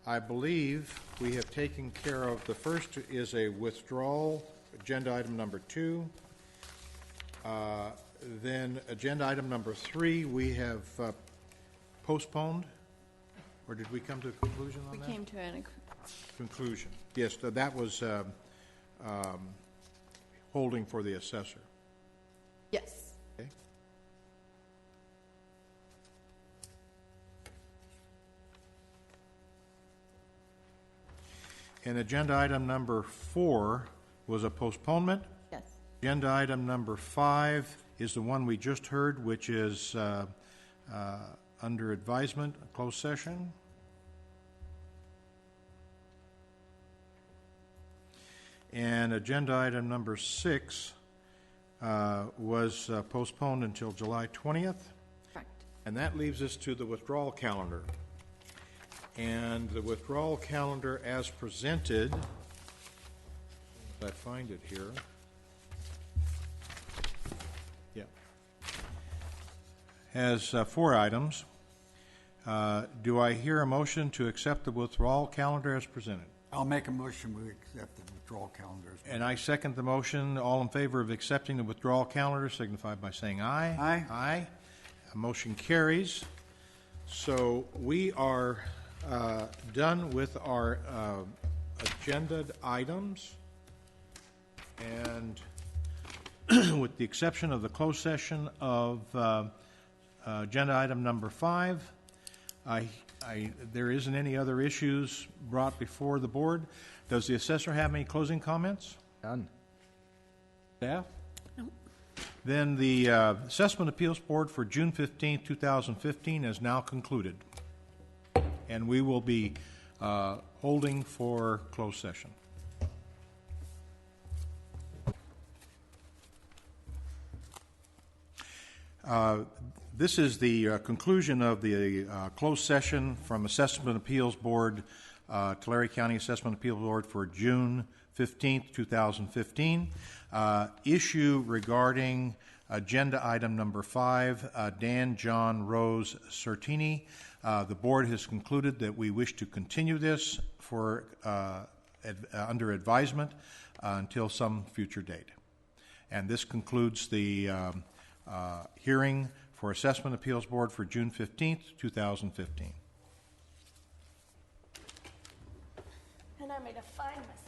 I believe we have taken care of, the first is a withdrawal, agenda item number 2. Then agenda item number 3, we have postponed, or did we come to a conclusion on that? We came to a Conclusion. Yes, that was holding for the assessor. yes. Okay. And agenda item number 4 was a postponement. Yes. Agenda item number 5 is the one we just heard, which is under advisement, a closed session. And agenda item number 6 was postponed until July 20th. Correct. And that leaves us to the withdrawal calendar. And the withdrawal calendar as presented, if I find it here. Yeah. Has 4 items. Do I hear a motion to accept the withdrawal calendar as presented? I'll make a motion we accept the withdrawal calendar. And I second the motion. All in favor of accepting the withdrawal calendar signify by saying aye. Aye. Aye. A motion carries. So we are done with our agenda items. And with the exception of the closed session of agenda item number 5, there isn't any other issues brought before the board. Does the assessor have any closing comments? None. Staff? No. Then the Assessment Appeals Board for June 15, 2015 is now concluded. And we will be holding for closed session. This is the conclusion of the closed session from Assessment Appeals Board, Tulare County Assessment Appeals Board for June 15th, 2015. Issue regarding agenda item number 5, Dan John Rose Certini. The board has concluded that we wish to continue this for under advisement until some future date. And this concludes the hearing for Assessment Appeals Board for June 15th, 2015. And I made a fine mess.